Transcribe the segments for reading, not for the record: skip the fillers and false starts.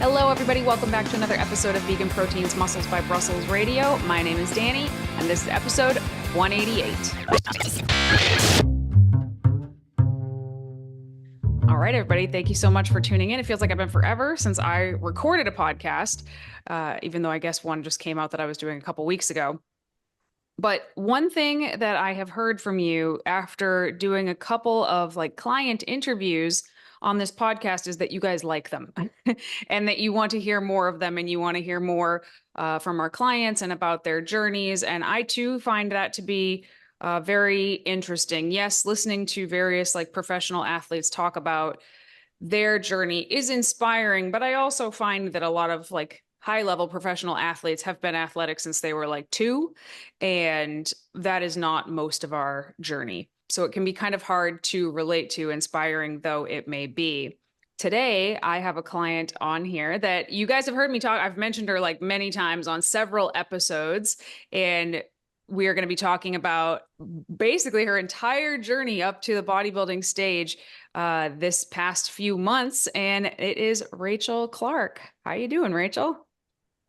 Hello, everybody. Welcome back to another episode of Vegan Proteins Muscles by Brussels Radio. My name is Danny, and this is episode 188. All right, everybody. Thank you so much for tuning in. It feels like I've been forever since I recorded a podcast, even though I guess one just came out that I was doing a couple weeks ago. But one thing that I have heard from you after doing a couple of client interviews on this podcast is that you guys like them and that you want to hear more of them and you want to hear more from our clients and about their journeys. And I too find that to be very interesting. Yes, listening to various professional athletes talk about their journey is inspiring, but I also find that a lot of high-level professional athletes have been athletic since they were 2, and that is not most of our journey. So it can be kind of hard to relate to, inspiring though it may be. Today, I have a client on here that you guys have heard me talk. I've mentioned her many times on several episodes, and we are going to be talking about basically her entire journey up to the bodybuilding stage this past few months, and it is Rachel Clark. How you doing, Rachel?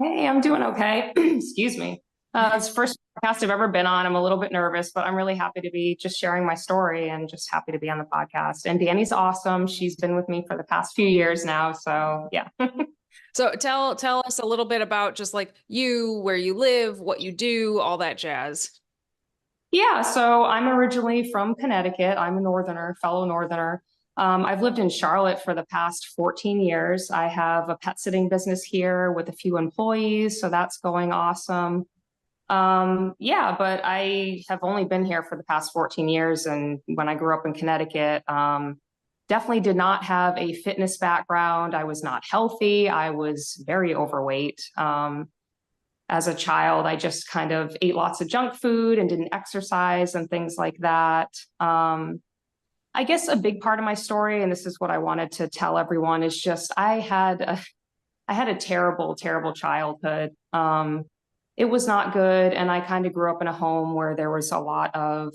Hey, I'm doing okay. Excuse me. It's the first podcast I've ever been on. I'm a little bit nervous, but I'm really happy to be just sharing my story and just happy to be on the podcast. And Danny's awesome. She's been with me for the past few years now. So yeah. So tell us a little bit about just you, where you live, what you do, all that jazz. Yeah. So I'm originally from Connecticut. I'm a Northerner, fellow Northerner. I've lived in Charlotte for the past 14 years. I have a pet sitting business here with a few employees, so that's going awesome. Yeah, but I have only been here for the past 14 years. And when I grew up in Connecticut, definitely did not have a fitness background. I was not healthy. I was very overweight. As a child, I just kind of ate lots of junk food and didn't exercise and things like that. I guess a big part of my story, and this is what I wanted to tell everyone, is just I had a terrible, terrible childhood. It was not good. And I kind of grew up in a home where there was a lot of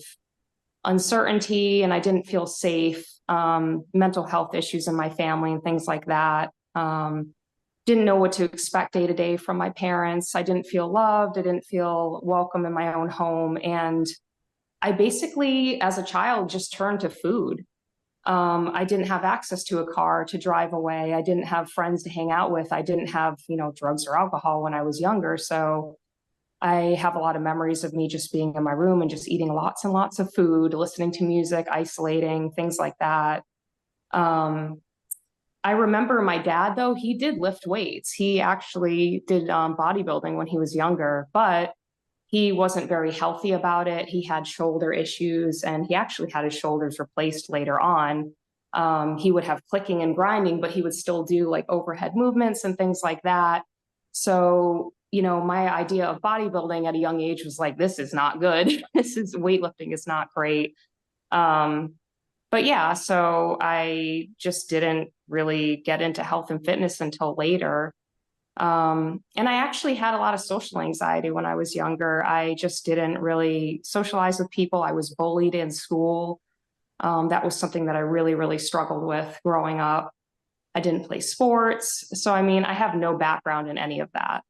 uncertainty and I didn't feel safe, mental health issues in my family and things like that. Didn't know what to expect day to day from my parents. I didn't feel loved. I didn't feel welcome in my own home. And I basically, as a child, just turned to food. I didn't have access to a car to drive away. I didn't have friends to hang out with. I didn't have, drugs or alcohol when I was younger. So I have a lot of memories of me just being in my room and just eating lots and lots of food, listening to music, isolating, things like that. I remember my dad, though, he did lift weights. He actually did bodybuilding when he was younger, but he wasn't very healthy about it. He had shoulder issues and he actually had his shoulders replaced later on. He would have clicking and grinding, but he would still do overhead movements and things like that. So, my idea of bodybuilding at a young age was this is not good. Weightlifting is not great. But yeah, so I just didn't really get into health and fitness until later. And I actually had a lot of social anxiety when I was younger. I just didn't really socialize with people. I was bullied in school. That was something that I really, really struggled with growing up. I didn't play sports. So, I have no background in any of that.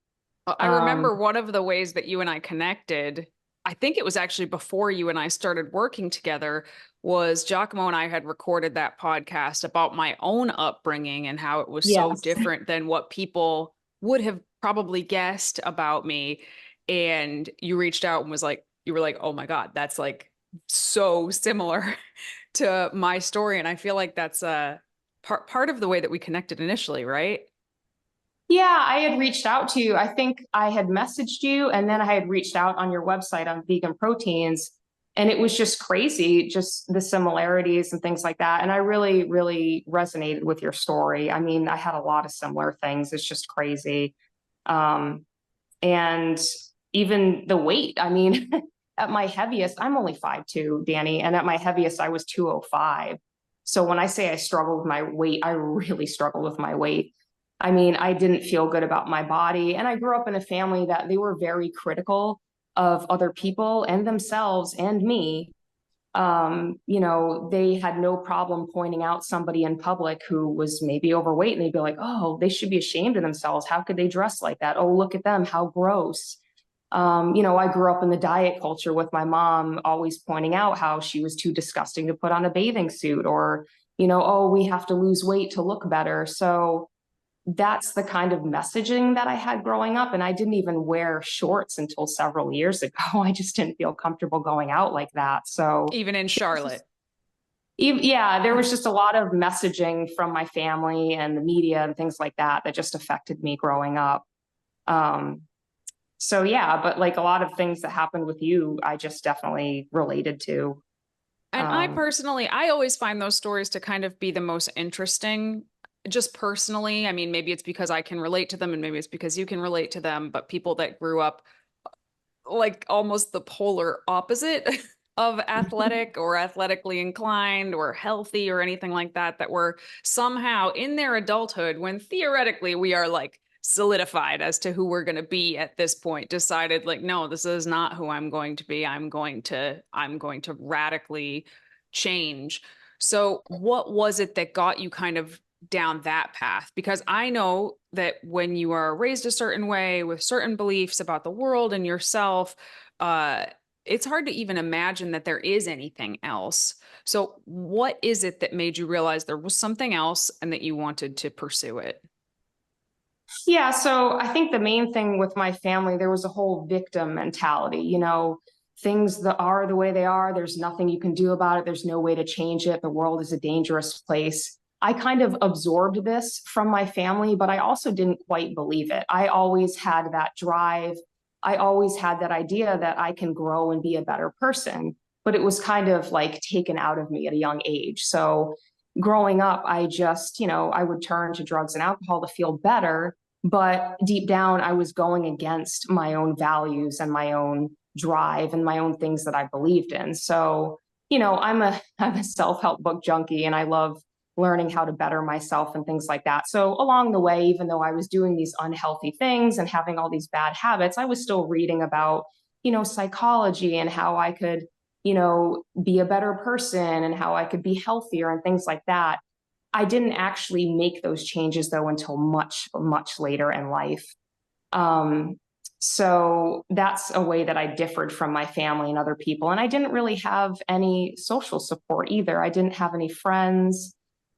I remember one of the ways that you and I connected, I think it was actually before you and I started working together, was 𝐬𝐿𝐫𝐿 and I had recorded that podcast about my own upbringing and how it was so different than what people would have probably guessed about me. And you reached out and you were like, oh my God, that's so similar to my story. And I feel like that's a part of the way that we connected initially, right? Yeah, I had reached out to you. I think I had messaged you and then I had reached out on your website on Vegan Proteins. And it was just crazy, just the similarities and things like that. And I really, really resonated with your story. I had a lot of similar things. It's just crazy. And even the weight, at my heaviest, I'm only 5'2", Danny. And at my heaviest, I was 205. So when I say I struggle with my weight, I really struggle with my weight. I didn't feel good about my body. And I grew up in a family that they were very critical of other people and themselves and me. You know, they had no problem pointing out somebody in public who was maybe overweight, and they'd be like, oh, they should be ashamed of themselves. How could they dress like that? Oh, look at them, how gross. You know, I grew up in the diet culture with my mom always pointing out how she was too disgusting to put on a bathing suit, or, you know, oh, we have to lose weight to look better. So that's the kind of messaging that I had growing up. And I didn't even wear shorts until several years ago. I just didn't feel comfortable going out like that. So Even in Charlotte. yeah, there was just a lot of messaging from my family and the media and things like that that just affected me growing up. Um, so yeah, but like a lot of things that happened with you, I just definitely related to. And I personally, I always find those stories to kind of be the most interesting, just personally. I mean, maybe it's because I can relate to them and maybe it's because you can relate to them, but people that grew up like almost the polar opposite of athletic or athletically inclined or healthy or anything like that, that were somehow in their adulthood, when theoretically we are like solidified as to who we're going to be at this point, decided like, no, this is not who I'm going to be. I'm going to radically change. So what was it that got you kind of down that path? Because I know that when you are raised a certain way with certain beliefs about the world and yourself, it's hard to even imagine that there is anything else. So what is it that made you realize there was something else and that you wanted to pursue it? Yeah, so I think the main thing with my family, there was a whole victim mentality, you know, things that are the way they are, there's nothing you can do about it, there's no way to change it, the world is a dangerous place. I kind of absorbed this from my family, but I also didn't quite believe it. I always had that drive. I always had that idea that I can grow and be a better person, but it was kind of like taken out of me at a young age. So growing up, I just, you know, I would turn to drugs and alcohol to feel better, but deep down I was going against my own values and my own drive and my own things that I believed in. So, you know, I'm a self-help book junkie, and I love learning how to better myself and things like that. So along the way, even though I was doing these unhealthy things and having all these bad habits, I was still reading about, you know, psychology and how I could, you know, be a better person and how I could be healthier and things like that. I didn't actually make those changes though until much, much later in life. Um, so that's a way that I differed from my family and other people. And I didn't really have any social support either. I didn't have any friends.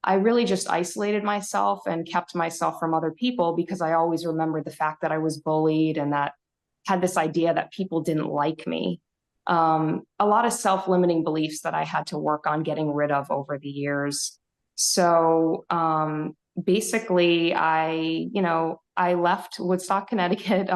I really just isolated myself and kept myself from other people because I always remembered the fact that I was bullied and that had this idea that people didn't like me. A lot of self-limiting beliefs that I had to work on getting rid of over the years. So basically, I left Woodstock, Connecticut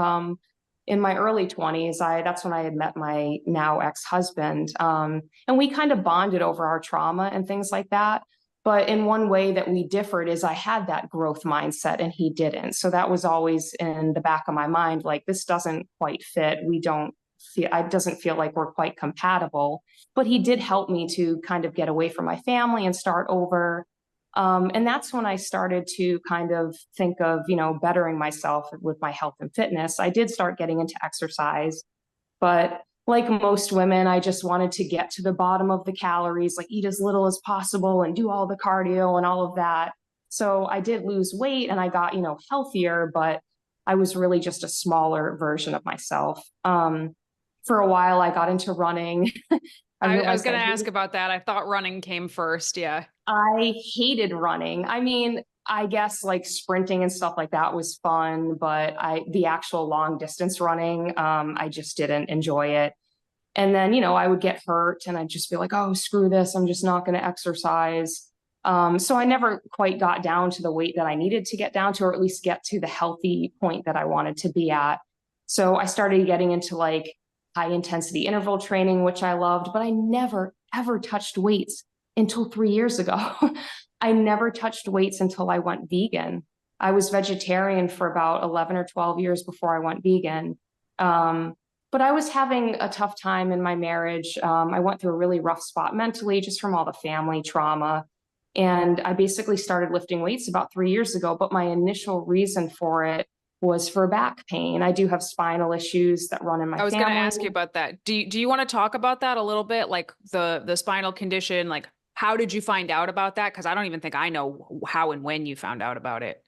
in my early 20s. That's when I had met my now ex-husband. And we kind of bonded over our trauma and things like that. But in one way that we differed is I had that growth mindset and he didn't. So that was always in the back of my mind, like, this doesn't quite fit. It doesn't feel like we're quite compatible. But he did help me to kind of get away from my family and start over. And that's when I started to kind of think of, you know, bettering myself with my health and fitness. I did start getting into exercise, but like most women, I just wanted to get to the bottom of the calories, like eat as little as possible and do all the cardio and all of that. So I did lose weight and I got, you know, healthier, but I was really just a smaller version of myself. For a while, I got into running. I was going to ask about that. I thought running came first. Yeah. I hated running. I mean, I guess like sprinting and stuff like that was fun, but the actual long distance running, I just didn't enjoy it. And then, you know, I would get hurt and I'd just be like, oh, screw this. I'm just not going to exercise. So I never quite got down to the weight that I needed to get down to, or at least get to the healthy point that I wanted to be at. So I started getting into like high intensity interval training, which I loved, but I never, ever touched weights until 3 years ago. I never touched weights until I went vegan. I was vegetarian for about 11 or 12 years before I went vegan. But I was having a tough time in my marriage. I went through a really rough spot mentally, just from all the family trauma. And I basically started lifting weights about 3 years ago. But my initial reason for it was for back pain. I do have spinal issues that run in my family. I was going to ask you about that. Do you want to talk about that a little bit? Like the spinal condition, like how did you find out about that? Because I don't even think I know how and when you found out about it.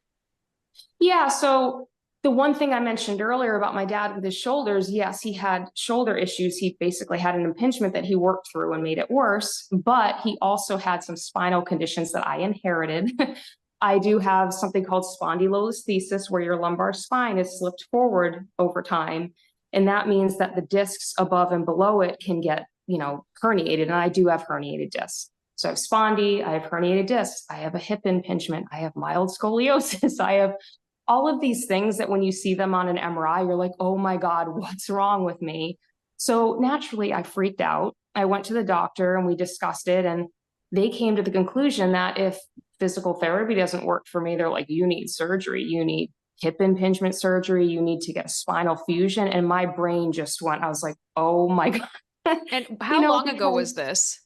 Yeah, so the one thing I mentioned earlier about my dad with his shoulders, yes, he had shoulder issues. He basically had an impingement that he worked through and made it worse, but he also had some spinal conditions that I inherited. I do have something called spondylolisthesis, where your lumbar spine is slipped forward over time. And that means that the discs above and below it can get, herniated. And I do have herniated discs. So I have spondy, I have herniated discs, I have a hip impingement, I have mild scoliosis, I have all of these things that when you see them on an MRI, you're like, oh my God, what's wrong with me? So naturally, I freaked out. I went to the doctor and we discussed it. And they came to the conclusion that if physical therapy doesn't work for me, they're like, you need surgery, you need hip impingement surgery, you need to get a spinal fusion. And my brain just went, I was like, oh my God. And how long ago was this?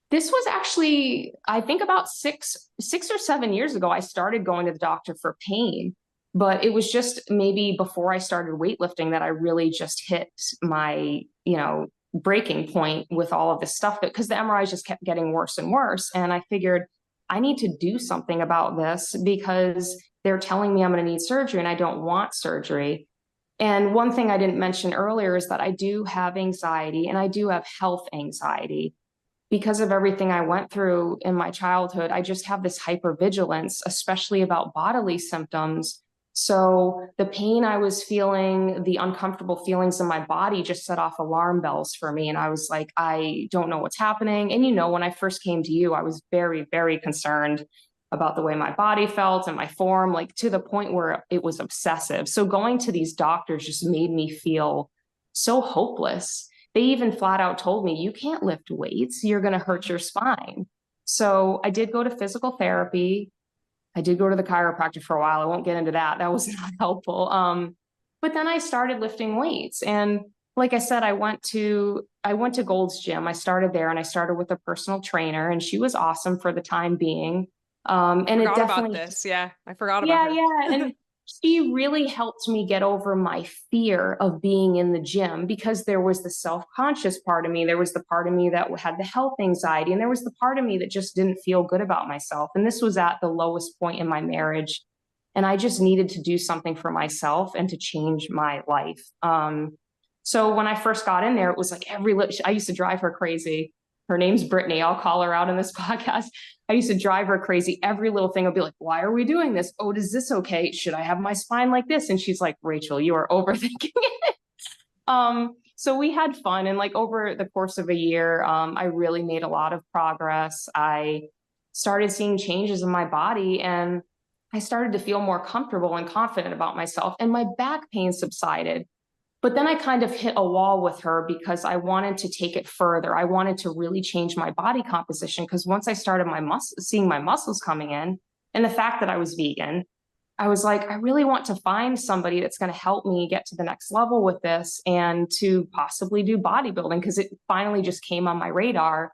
This was actually, I think about six or 7 years ago, I started going to the doctor for pain, but it was just maybe before I started weightlifting that I really just hit my, breaking point with all of this stuff, because the MRIs just kept getting worse and worse. And I figured I need to do something about this because they're telling me I'm going to need surgery and I don't want surgery. And one thing I didn't mention earlier is that I do have anxiety and I do have health anxiety. Because of everything I went through in my childhood, I just have this hypervigilance, especially about bodily symptoms. So the pain I was feeling, the uncomfortable feelings in my body just set off alarm bells for me. And I was like, I don't know what's happening. And when I first came to you, I was very, very concerned about the way my body felt and my form, like to the point where it was obsessive. So going to these doctors just made me feel so hopeless. They even flat out told me, you can't lift weights, you're going to hurt your spine. So I did go to physical therapy. I did go to the chiropractor for a while. I won't get into that. That was not helpful. But then I started lifting weights. And like I said, I went to Gold's Gym. I started there and I started with a personal trainer and she was awesome for the time being. And it definitely, about this. Yeah, I forgot about her. Yeah. And she really helped me get over my fear of being in the gym, because there was the self-conscious part of me. There was the part of me that had the health anxiety, and there was the part of me that just didn't feel good about myself. And this was at the lowest point in my marriage. And I just needed to do something for myself and to change my life. So when I first got in there, it was like I used to drive her crazy. Her name's Brittany. I'll call her out in this podcast. I used to drive her crazy. Every little thing would be like, why are we doing this? Oh, does this okay? Should I have my spine like this? And she's like, Rachel, you are overthinking it. So we had fun. And like over the course of a year, I really made a lot of progress. I started seeing changes in my body and I started to feel more comfortable and confident about myself. And my back pain subsided. But then I kind of hit a wall with her because I wanted to take it further. I wanted to really change my body composition, because once I started seeing my muscles coming in, and the fact that I was vegan, I was like, I really want to find somebody that's going to help me get to the next level with this and to possibly do bodybuilding, because it finally just came on my radar.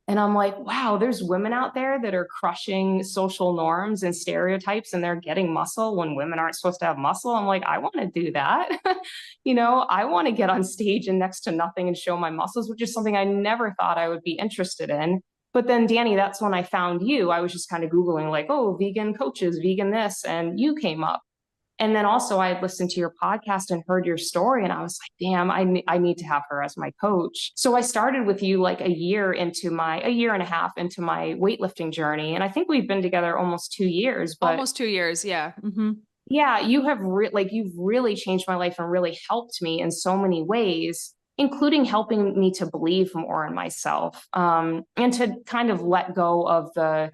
And I'm like, wow, there's women out there that are crushing social norms and stereotypes and they're getting muscle when women aren't supposed to have muscle. I'm like, I want to do that. I want to get on stage and next to nothing and show my muscles, which is something I never thought I would be interested in. But then, Danny, that's when I found you. I was just kind of Googling like, oh, vegan coaches, vegan this, and you came up. And then also I had listened to your podcast and heard your story. And I was like, damn, I need to have her as my coach. So I started with you like a year and a half into my weightlifting journey. And I think we've been together almost 2 years. But almost 2 years. Yeah. Mm-hmm. Yeah, you've really changed my life and really helped me in so many ways, including helping me to believe more in myself, and to kind of let go of the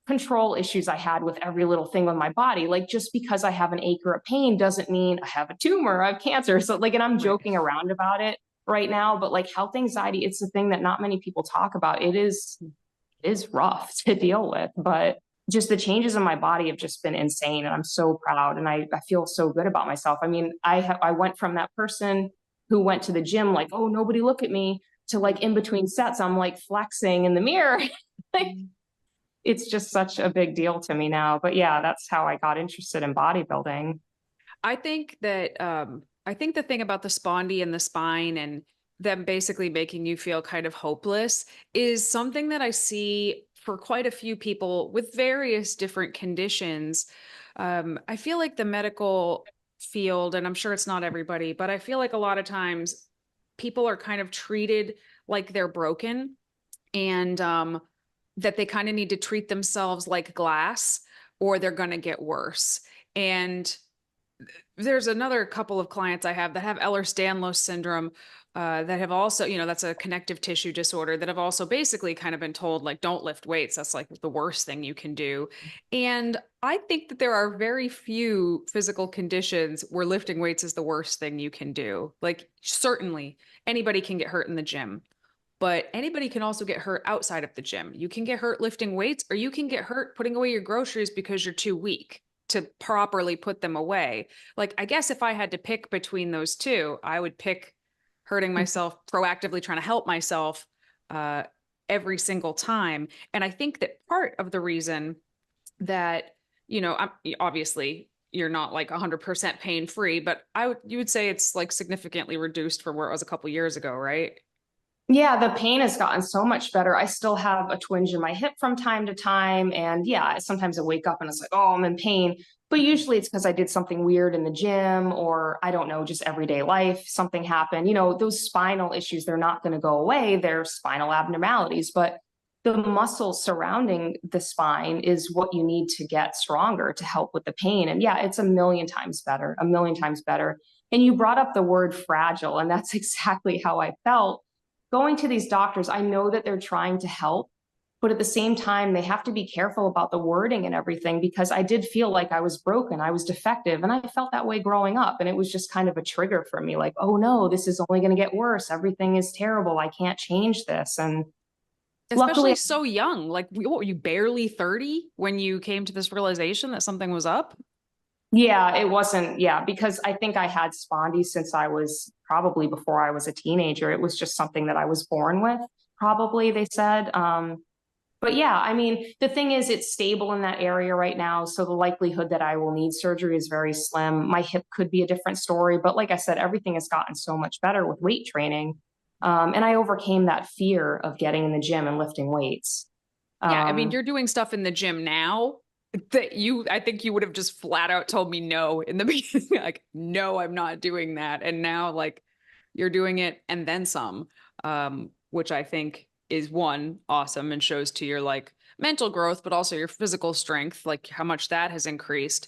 control issues I had with every little thing with my body. Like, just because I have an ache or a pain doesn't mean I have a tumor, I have cancer. So like, and I'm joking around about it right now, but like health anxiety, it's a thing that not many people talk about. It is rough to deal with, but just the changes in my body have just been insane. And I'm so proud. And I feel so good about myself. I mean, I went from that person who went to the gym, like, oh, nobody look at me, to like in between sets, I'm like flexing in the mirror. Like, it's just such a big deal to me now. But yeah, that's how I got interested in bodybuilding. I think that I think the thing about the spondy and the spine and them basically making you feel kind of hopeless is something that I see for quite a few people with various different conditions. I feel like the medical field, and I'm sure it's not everybody, but I feel like a lot of times people are kind of treated like they're broken, and that they kind of need to treat themselves like glass or they're going to get worse. And there's another couple of clients I have that have Ehlers-Danlos syndrome, that have also, that's a connective tissue disorder, that have also basically kind of been told, like, don't lift weights. That's like the worst thing you can do. And I think that there are very few physical conditions where lifting weights is the worst thing you can do. Like, certainly anybody can get hurt in the gym, but anybody can also get hurt outside of the gym. You can get hurt lifting weights, or you can get hurt putting away your groceries because you're too weak to properly put them away. Like, I guess if I had to pick between those two, I would pick hurting myself, proactively trying to help myself every single time. And I think that part of the reason that, obviously you're not like 100% pain free, but you would say it's like significantly reduced from where it was a couple years ago, right? Yeah, the pain has gotten so much better. I still have a twinge in my hip from time to time. And yeah, sometimes I wake up and it's like, oh, I'm in pain. But usually it's because I did something weird in the gym, or I don't know, just everyday life, something happened. Those spinal issues, they're not going to go away. They're spinal abnormalities. But the muscles surrounding the spine is what you need to get stronger to help with the pain. And yeah, it's a million times better, a million times better. And you brought up the word fragile, and that's exactly how I felt going to these doctors. I know that they're trying to help, but at the same time, they have to be careful about the wording and everything, because I did feel like I was broken, I was defective, and I felt that way growing up. And it was just kind of a trigger for me, like, oh no, this is only going to get worse. Everything is terrible. I can't change this. And Especially luckily, so young. Like, what were you, barely 30 when you came to this realization that something was up? yeah, it wasn't, yeah, because I think I had spondy since I was probably before I was a teenager. It was just something that I was born with, probably, they said. But yeah, I mean, the thing is, it's stable in that area right now. So the likelihood that I will need surgery is very slim. My hip could be a different story. But like I said, everything has gotten so much better with weight training. And I overcame that fear of getting in the gym and lifting weights. Yeah, I mean, Um, you're doing stuff in the gym now that I think you would have just flat out told me no in the beginning. Like, no, I'm not doing that. And now, like, you're doing it and then some, which I think is, one, awesome, and shows to your like mental growth, but also your physical strength, like how much that has increased.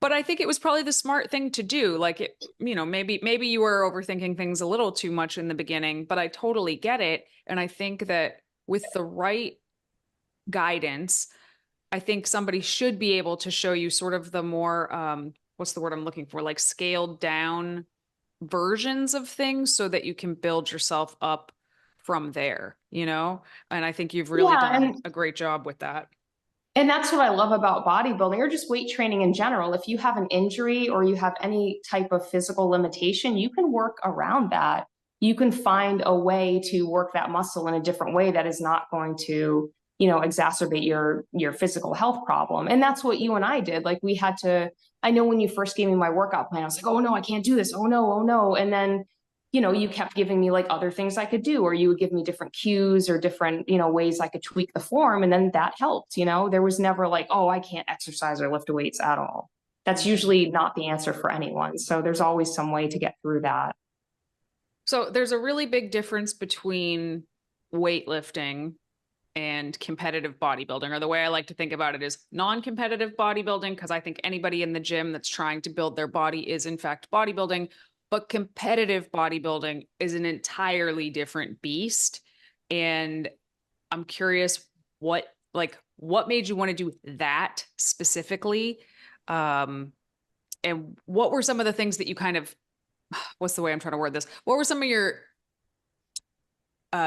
But I think it was probably the smart thing to do. Like, maybe you were overthinking things a little too much in the beginning, but I totally get it. And I think that with the right guidance, I think somebody should be able to show you sort of the more, what's the word I'm looking for? Like, scaled down versions of things so that you can build yourself up from there, And I think you've really yeah, done and a great job with that. And that's what I love about bodybuilding, or just weight training in general. If you have an injury or you have any type of physical limitation, you can work around that. You can find a way to work that muscle in a different way that is not going to, exacerbate your physical health problem. And that's what you and I did. Like, we had to, I know when you first gave me my workout plan, I was like, oh no, I can't do this. Oh no, oh no. And then you kept giving me like other things I could do, or you would give me different cues or different, ways I could tweak the form. And then that helped. There was never like, oh, I can't exercise or lift weights at all. That's Mhm. usually not the answer for anyone. So there's always some way to get through that. So there's a really big difference between weightlifting and competitive bodybuilding, or the way I like to think about it is non-competitive bodybuilding, because I think anybody in the gym that's trying to build their body is in fact bodybuilding, but competitive bodybuilding is an entirely different beast. And I'm curious what made you want to do that specifically? Um, and what were some of the things that you kind of, what's the way I'm trying to word this? What were some of your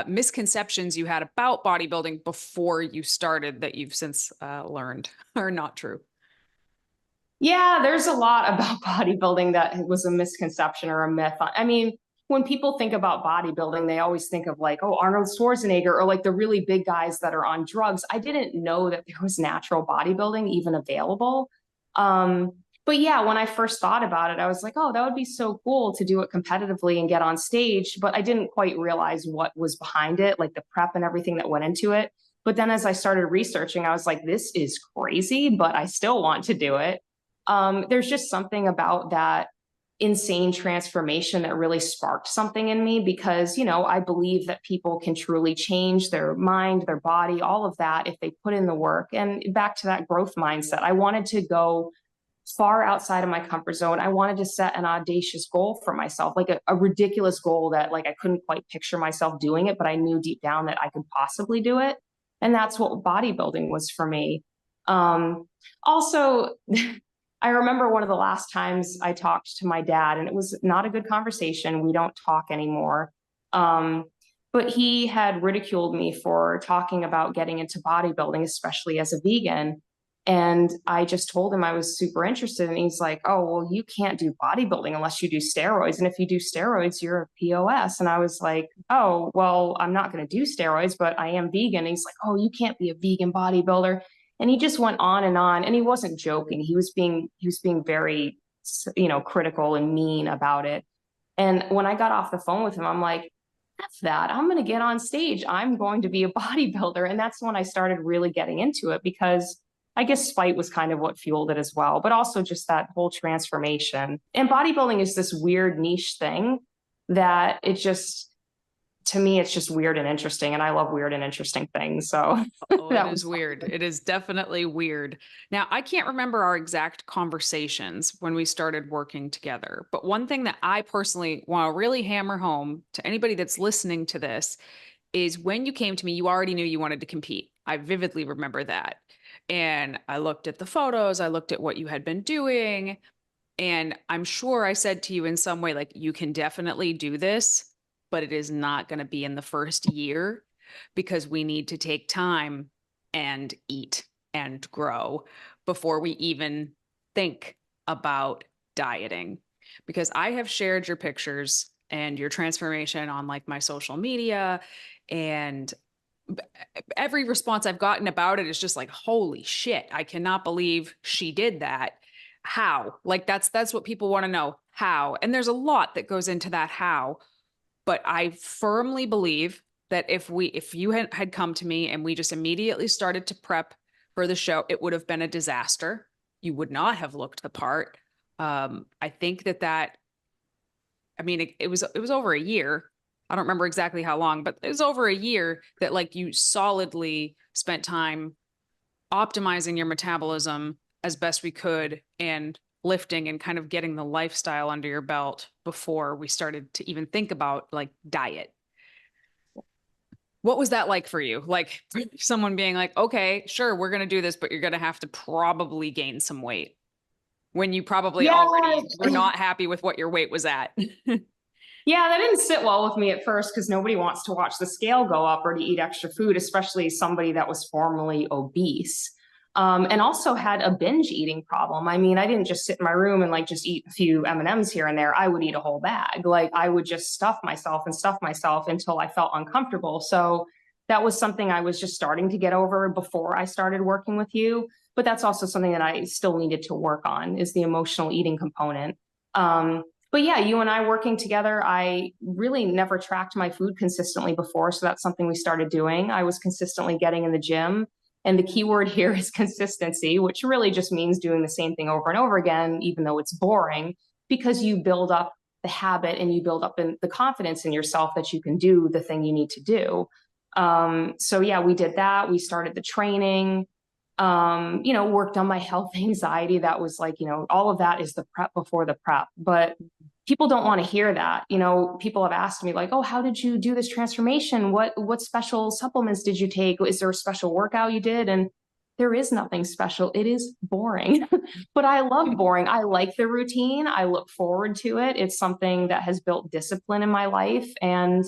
misconceptions you had about bodybuilding before you started that you've since learned are not true? Yeah, there's a lot about bodybuilding that was a misconception or a myth. I mean, when people think about bodybuilding, they always think of like, oh, Arnold Schwarzenegger or like the really big guys that are on drugs. I didn't know that there was natural bodybuilding even available. But yeah, when I first thought about it, I was like, oh, that would be so cool to do it competitively and get on stage. But I didn't quite realize what was behind it, like the prep and everything that went into it. But then as I started researching, I was like, this is crazy, but I still want to do it. There's just something about that insane transformation that really sparked something in me because, you know, I believe that people can truly change their mind, their body, all of that if they put in the work. And back to that growth mindset, I wanted to go far outside of my comfort zone. I wanted to set an audacious goal for myself, like a ridiculous goal that like I couldn't quite picture myself doing it, but I knew deep down that I could possibly do it. And that's what bodybuilding was for me. Also, I remember one of the last times I talked to my dad, and it was not a good conversation. We don't talk anymore. But he had ridiculed me for talking about getting into bodybuilding, especially as a vegan. And I just told him I was super interested. And he's like, oh, well, you can't do bodybuilding unless you do steroids. And if you do steroids, you're a POS. And I was like, oh, well, I'm not going to do steroids, but I am vegan. And he's like, oh, you can't be a vegan bodybuilder. And he just went on. And he wasn't joking. He was being very, you know, critical and mean about it. And when I got off the phone with him, I'm like, F that. I'm going to get on stage. I'm going to be a bodybuilder. And that's when I started really getting into it because I guess spite was kind of what fueled it as well, but also just that whole transformation. And bodybuilding is this weird niche thing that it just, to me, it's just weird and interesting. And I love weird and interesting things. So it is weird. It is definitely weird. Now, I can't remember our exact conversations when we started working together, but one thing that I personally want to really hammer home to anybody that's listening to this is when you came to me, you already knew you wanted to compete. I vividly remember that. And I looked at the photos, I looked at what you had been doing, and I'm sure I said to you in some way, like, you can definitely do this, but it is not going to be in the first year because we need to take time and eat and grow before we even think about dieting. Because I have shared your pictures and your transformation on like my social media, and every response I've gotten about it is just like, holy shit, I cannot believe she did that. How? Like that's what people want to know. How? And there's a lot that goes into that how. But I firmly believe that if you had come to me and we just immediately started to prep for the show, it would have been a disaster. You would not have looked the part. I think that I mean, it was over a year. I don't remember exactly how long, but it was over a year that like you solidly spent time optimizing your metabolism as best we could and lifting and kind of getting the lifestyle under your belt before we started to even think about like diet. What was that like for you? Like someone being like, okay, sure, we're going to do this, but you're going to have to probably gain some weight when you probably already were not happy with what your weight was at. Yeah, that didn't sit well with me at first because nobody wants to watch the scale go up or to eat extra food, especially somebody that was formerly obese. And also had a binge eating problem. I mean, I didn't just sit in my room and like just eat a few M&Ms here and there. I would eat a whole bag. Like I would just stuff myself until I felt uncomfortable. So that was something I was just starting to get over before I started working with you. But that's also something that I still needed to work on is the emotional eating component. But yeah, you and I working together, I really never tracked my food consistently before. So that's something we started doing. I was consistently getting in the gym. And the key word here is consistency, which really just means doing the same thing over and over again, even though it's boring, because you build up the habit and you build up the confidence in yourself that you can do the thing you need to do. So yeah, we did that. We started the training, you know, worked on my health anxiety. That was like, you know, all of that is the prep before the prep. But people don't want to hear that. You know, people have asked me like, oh, how did you do this transformation? What special supplements did you take? Is there a special workout you did? And there is nothing special. It is boring, but I love boring. I like the routine. I look forward to it. It's something that has built discipline in my life. And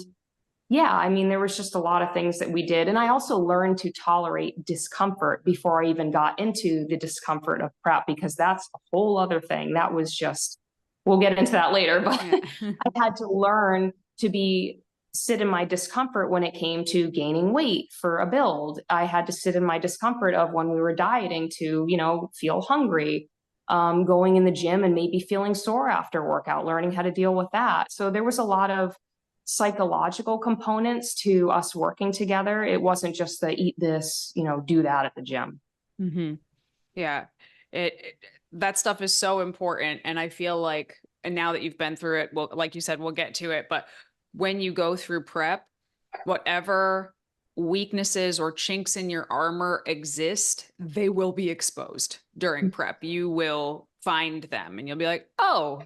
yeah, I mean, there was just a lot of things that we did. And I also learned to tolerate discomfort before I even got into the discomfort of prep, because that's a whole other thing. That was just we'll get into that later, but Yeah. I had to learn to sit in my discomfort when it came to gaining weight for a build. I had to sit in my discomfort of when we were dieting to, feel hungry, going in the gym and maybe feeling sore after workout, learning how to deal with that. So there was a lot of psychological components to us working together. It wasn't just the eat this, do that at the gym. Mm-hmm. Yeah. That stuff is so important. And I feel like, and now that you've been through it, well, like you said, we'll get to it, but when you go through prep, whatever weaknesses or chinks in your armor exist, they will be exposed during prep. You will find them and you'll be like, oh,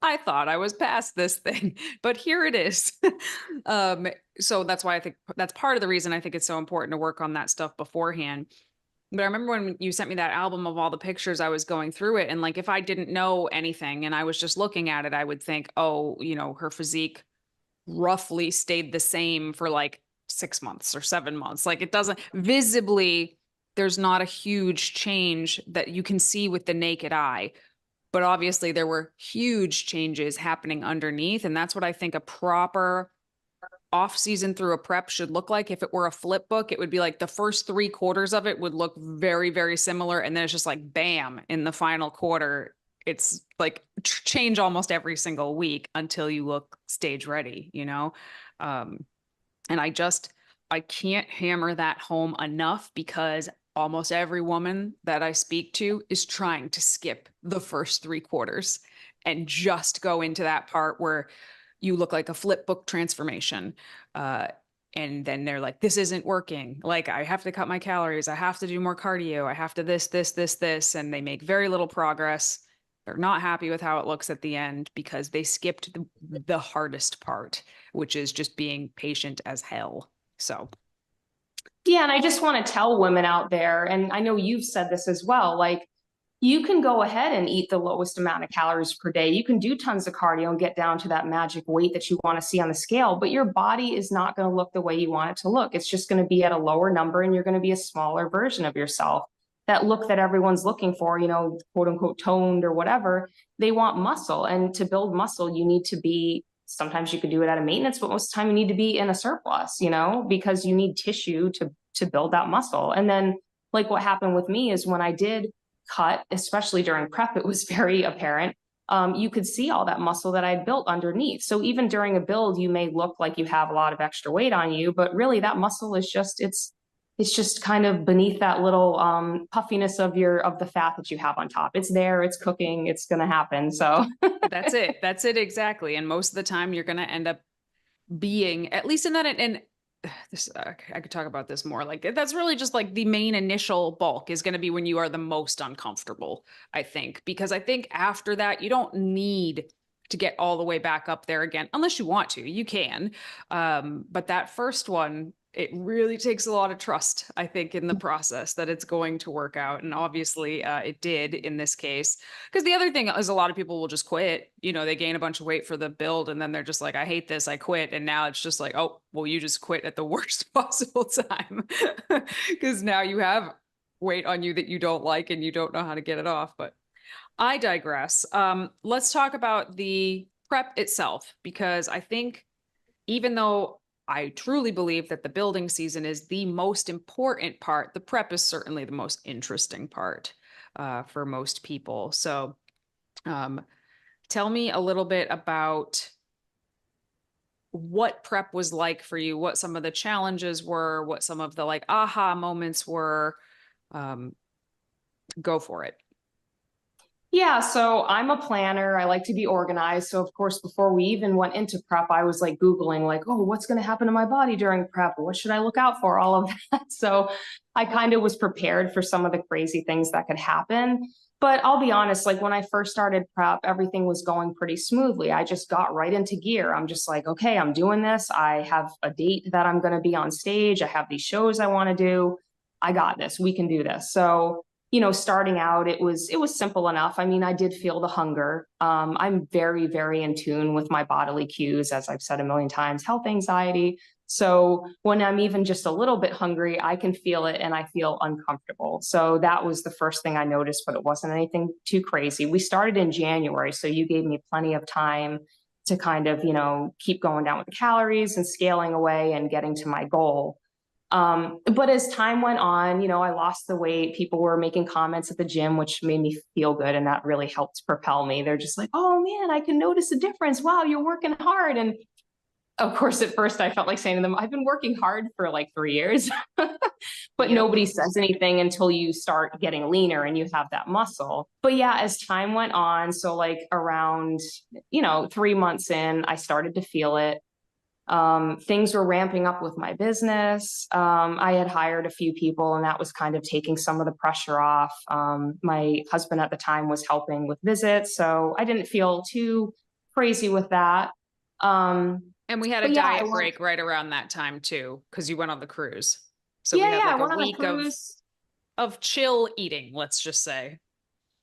I thought I was past this thing, but here it is. So that's why I think that's part of the reason I think it's so important to work on that stuff beforehand. But I remember when you sent me that album of all the pictures, I was going through it. And like, if I didn't know anything and I was just looking at it, I would think, oh, her physique roughly stayed the same for like 6 months or 7 months. Like it doesn't visibly, there's not a huge change that you can see with the naked eye. But obviously there were huge changes happening underneath. And that's what I think a proper off season through a prep should look like. If it were a flip book, it would be like the first 3 quarters of it would look very, very similar. And then it's just like, bam, in the final quarter, it's like change almost every single week until you look stage ready, And I can't hammer that home enough because almost every woman that I speak to is trying to skip the first 3 quarters and just go into that part where you look like a flip book transformation. And then they're like, this isn't working. Like, I have to cut my calories. I have to do more cardio. I have to this. And they make very little progress. They're not happy with how it looks at the end because they skipped the hardest part, which is just being patient as hell. So. Yeah. And I just want to tell women out there, and I know you've said this as well, like, you can go ahead and eat the lowest amount of calories per day. You can do tons of cardio and get down to that magic weight that you want to see on the scale, but your body is not going to look the way you want it to look. It's just going to be at a lower number and you're going to be a smaller version of yourself. That look that everyone's looking for, quote unquote, toned or whatever, they want muscle. And to build muscle, you need to be, sometimes you could do it out of maintenance, but most of the time you need to be in a surplus, because you need tissue to build that muscle. And then like what happened with me is when I did cut, especially during prep, it was very apparent. You could see all that muscle that I built underneath. So even during a build, you may look like you have a lot of extra weight on you, but really that muscle is just, it's just kind of beneath that little puffiness of the fat that you have on top. It's there, it's cooking, it's going to happen. So That's it. Exactly. And most of the time you're going to end up being, at least in that, and this, I could talk about this more. Like that's really just like the main initial bulk is going to be when you are the most uncomfortable, I think, because I think after that, you don't need to get all the way back up there again, unless you want to, you can. But that first one, it really takes a lot of trust, I think, in the process that it's going to work out. And obviously it did in this case, because the other thing is a lot of people will just quit. They gain a bunch of weight for the build and then they're just like, I hate this, I quit. And now it's just like, oh, well, you just quit at the worst possible time because now you have weight on you that you don't like and you don't know how to get it off. But I digress. Let's talk about the prep itself, because I think even though I truly believe that the building season is the most important part, the prep is certainly the most interesting part for most people. So tell me a little bit about what prep was like for you, what some of the challenges were, what some of the like aha moments were. Go for it. Yeah, so I'm a planner. I like to be organized. So of course, before we even went into prep, I was like Googling like, oh, what's going to happen to my body during prep? What should I look out for? All of that. So I kind of was prepared for some of the crazy things that could happen. But I'll be honest, like when I first started prep, everything was going pretty smoothly. I just got right into gear. I'm just like, okay, I'm doing this. I have a date that I'm going to be on stage. I have these shows I want to do. I got this. We can do this. So starting out, it was simple enough. I mean, I did feel the hunger. I'm very, very in tune with my bodily cues, as I've said a million times, health anxiety. So when I'm even just a little bit hungry, I can feel it and I feel uncomfortable. So that was the first thing I noticed, but it wasn't anything too crazy. We started in January, so you gave me plenty of time to kind of, keep going down with the calories and scaling away and getting to my goal. But as time went on, I lost the weight. People were making comments at the gym, which made me feel good. And that really helped propel me. They're just like, oh man, I can notice a difference. Wow, you're working hard. And of course, at first I felt like saying to them, I've been working hard for like 3 years, but nobody says anything until you start getting leaner and you have that muscle. But yeah, as time went on, so like around, 3 months in, I started to feel it. Things were ramping up with my business. I had hired a few people and that was kind of taking some of the pressure off. My husband at the time was helping with visits, so I didn't feel too crazy with that. And we had a diet break right around that time too, because you went on the cruise. So we had like a week of chill eating, let's just say.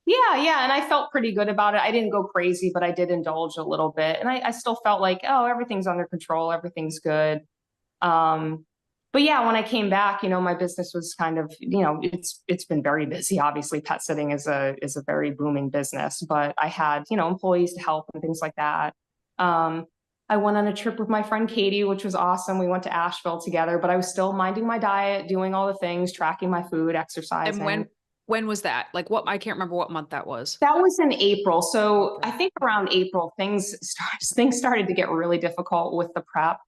Yeah. And I felt pretty good about it. I didn't go crazy, but I did indulge a little bit. And I still felt like, oh, everything's under control. Everything's good. But yeah, when I came back, my business was kind of, it's been very busy. Obviously, pet sitting is a very booming business, but I had, employees to help and things like that. I went on a trip with my friend Katie, which was awesome. We went to Asheville together, but I was still minding my diet, doing all the things, tracking my food, exercising. And when was that? Like I can't remember what month that was. That was in April. So I think around April, things started to get really difficult with the prep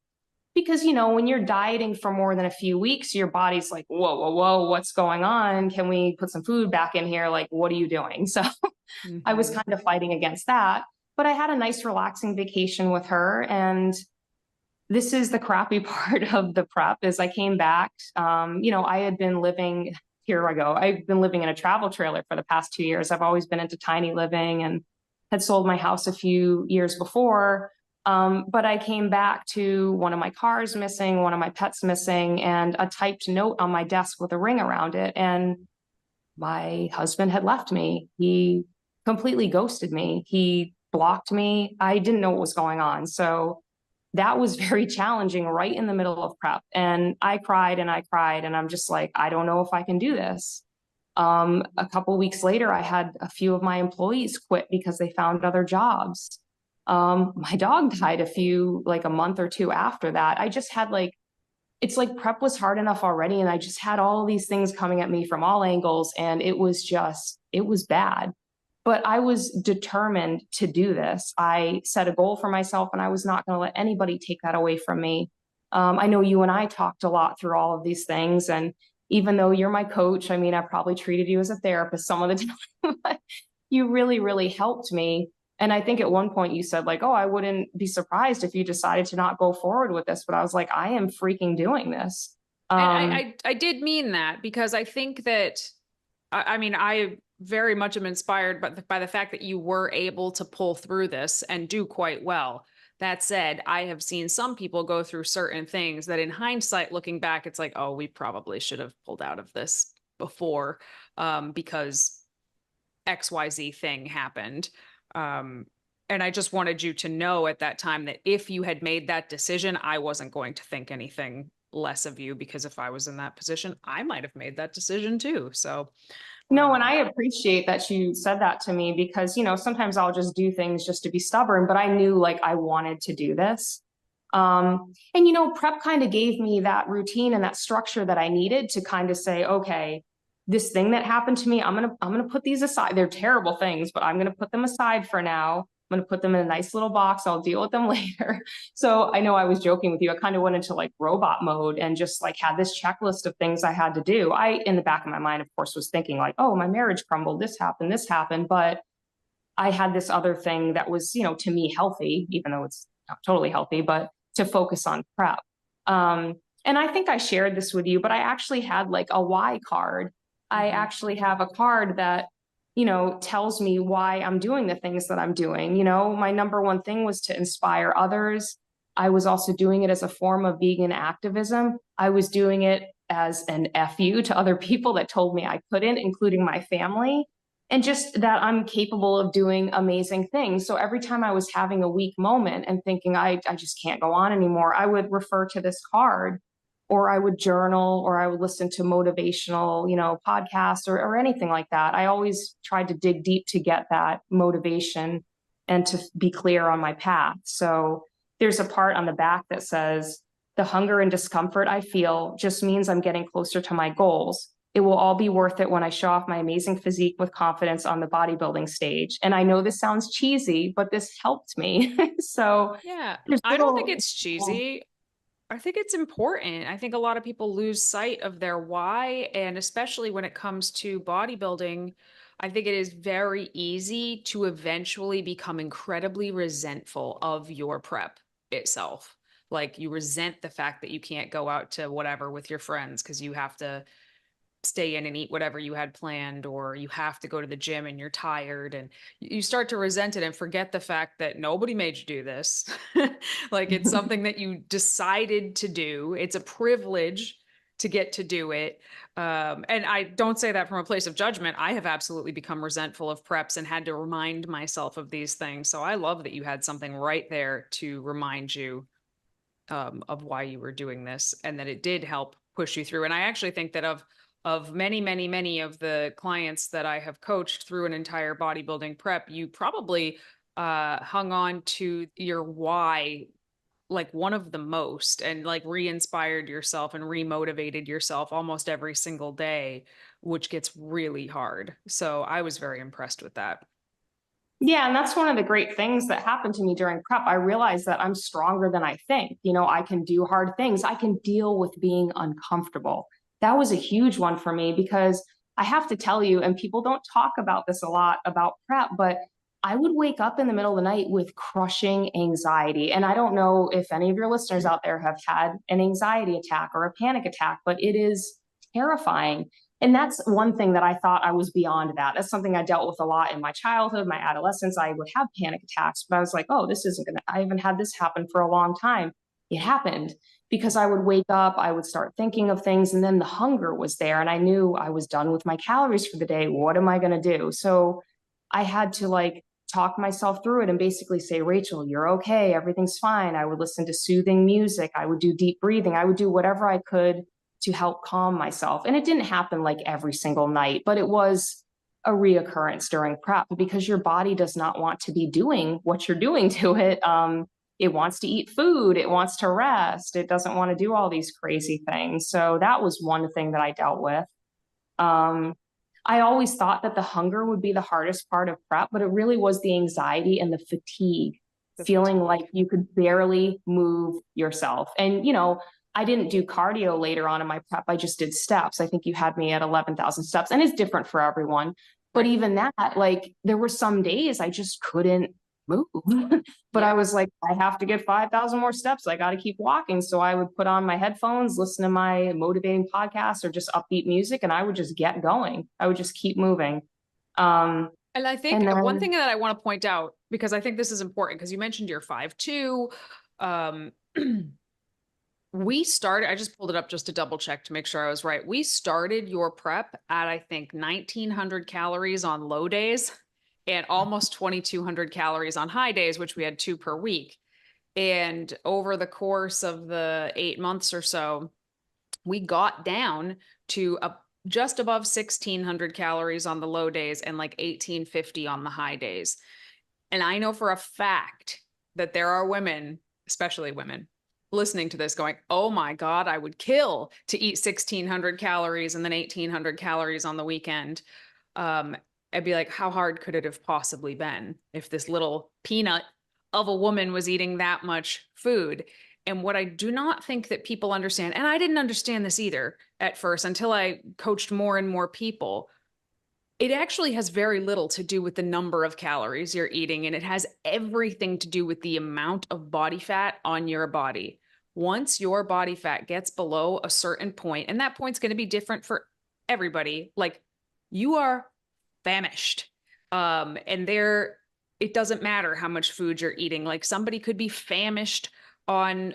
because, when you're dieting for more than a few weeks, your body's like, whoa, what's going on? Can we put some food back in here? Like, what are you doing? So I was kind of fighting against that, but I had a nice relaxing vacation with her. And this is the crappy part of the prep is I came back, I had been living here I go. I've been living in a travel trailer for the past 2 years. I've always been into tiny living and had sold my house a few years before. But I came back to one of my cars missing, one of my pets missing, and a typed note on my desk with a ring around it. And my husband had left me. He completely ghosted me. He blocked me. I didn't know what was going on. So that was very challenging right in the middle of prep. And I cried and I'm just like, I don't know if I can do this. A couple of weeks later, I had a few of my employees quit because they found other jobs. My dog died a month or two after that. I just had it's like prep was hard enough already. And I just had all these things coming at me from all angles. And it was bad. But I was determined to do this. I set a goal for myself and I was not going to let anybody take that away from me. I know you and I talked a lot through all of these things. And even though you're my coach, I mean, I probably treated you as a therapist some of the time, but you really, really helped me. And I think at one point you said oh, I wouldn't be surprised if you decided to not go forward with this. But I was like, I am freaking doing this. And I did mean that because I think that, I very much am inspired by the fact that you were able to pull through this and do quite well. That said, I have seen some people go through certain things that in hindsight, looking back, it's like, oh, we probably should have pulled out of this before because XYZ thing happened. And I just wanted you to know at that time that if you had made that decision, I wasn't going to think anything less of you, because if I was in that position, I might have made that decision too. So no, and I appreciate that you said that to me because, sometimes I'll just do things just to be stubborn, but I knew I wanted to do this. And, prep kind of gave me that routine and that structure that I needed to kind of say, okay, this thing that happened to me, I'm going to put these aside. They're terrible things, but I'm going to put them aside for now. I'm going to put them in a nice little box. I'll deal with them later. So I know I was joking with you. I kind of went into robot mode and just had this checklist of things I had to do. I, in the back of my mind, of course, was thinking oh, my marriage crumbled. This happened. But I had this other thing that was, to me healthy, even though it's not totally healthy, but to focus on prep. And I think I shared this with you, but I actually had a why card. I actually have a card that tells me why I'm doing the things that I'm doing. My number one thing was to inspire others. I was also doing it as a form of vegan activism. I was doing it as an FU to other people that told me I couldn't, including my family, and just that I'm capable of doing amazing things. So every time I was having a weak moment and thinking I just can't go on anymore, I would refer to this card, or I would journal, or I would listen to motivational, podcasts, or anything like that. I always tried to dig deep to get that motivation and to be clear on my path. So there's a part on the back that says, the hunger and discomfort I feel just means I'm getting closer to my goals. It will all be worth it when I show off my amazing physique with confidence on the bodybuilding stage. And I know this sounds cheesy, but this helped me. So Yeah, there's I don't think little, it's cheesy. I think it's important. I think a lot of people lose sight of their why. And especially when it comes to bodybuilding, I think it is very easy to eventually become incredibly resentful of your prep itself. Like you resent the fact that you can't go out to whatever with your friends because you have to stay in and eat whatever you had planned, or you have to go to the gym and you're tired, and you start to resent it and forget the fact that nobody made you do this. Like it's something that you decided to do. It's a privilege to get to do it. And I don't say that from a place of judgment. I have absolutely become resentful of preps and had to remind myself of these things. So I love that you had something right there to remind you of why you were doing this, and that it did help push you through. And I actually think that of many, many, many of the clients that I have coached through an entire bodybuilding prep, you probably hung on to your why like one of the most, and like re-inspired yourself and re-motivated yourself almost every single day, which gets really hard. So I was very impressed with that. Yeah, and that's one of the great things that happened to me during prep. I realized that I'm stronger than I think. I can do hard things. I can deal with being uncomfortable. That was a huge one for me because I have to tell you, and people don't talk about this a lot about prep, but I would wake up in the middle of the night with crushing anxiety. And I don't know if any of your listeners out there have had an anxiety attack or a panic attack, but it is terrifying. And that's one thing that I thought I was beyond that. That's something I dealt with a lot in my childhood, my adolescence. I would have panic attacks, but I was like, oh, this isn't going to, I haven't had this happen for a long time. It happened because I would wake up, I would start thinking of things, and then the hunger was there. And I knew I was done with my calories for the day. What am I going to do? So I had to talk myself through it and basically say, Rachel, you're okay. Everything's fine. I would listen to soothing music. I would do deep breathing. I would do whatever I could to help calm myself. And it didn't happen like every single night, but it was a reoccurrence during prep because your body does not want to be doing what you're doing to it. It wants to eat food. It wants to rest. It doesn't want to do all these crazy things. So that was one thing that I dealt with. I always thought that the hunger would be the hardest part of prep, but it really was the anxiety and the fatigue, feeling like you could barely move yourself. And, I didn't do cardio later on in my prep. I just did steps. I think you had me at 11,000 steps, and it's different for everyone. But even that, there were some days I just couldn't move. But I was like, I have to get 5,000 more steps. I got to keep walking. So I would put on my headphones, listen to my motivating podcasts or just upbeat music, and I would just get going. I would just keep moving. And I think one thing that I want to point out, because I think this is important, because you mentioned you're 5'2". We started, I just pulled it up just to double check to make sure I was right. We started your prep at, I think, 1,900 calories on low days and almost 2,200 calories on high days, which we had 2 per week. And over the course of the 8 months or so, we got down to just above 1,600 calories on the low days and like 1,850 on the high days. And I know for a fact that there are women, especially women, listening to this going, oh my God, I would kill to eat 1,600 calories and then 1,800 calories on the weekend. I'd be like, how hard could it have possibly been if this little peanut of a woman was eating that much food? And what I do not think that people understand, and I didn't understand this either at first until I coached more and more people, it actually has very little to do with the number of calories you're eating, and it has everything to do with the amount of body fat on your body. Once your body fat gets below a certain point, and that point's going to be different for everybody, like you are famished. And it doesn't matter how much food you're eating. Like somebody could be famished on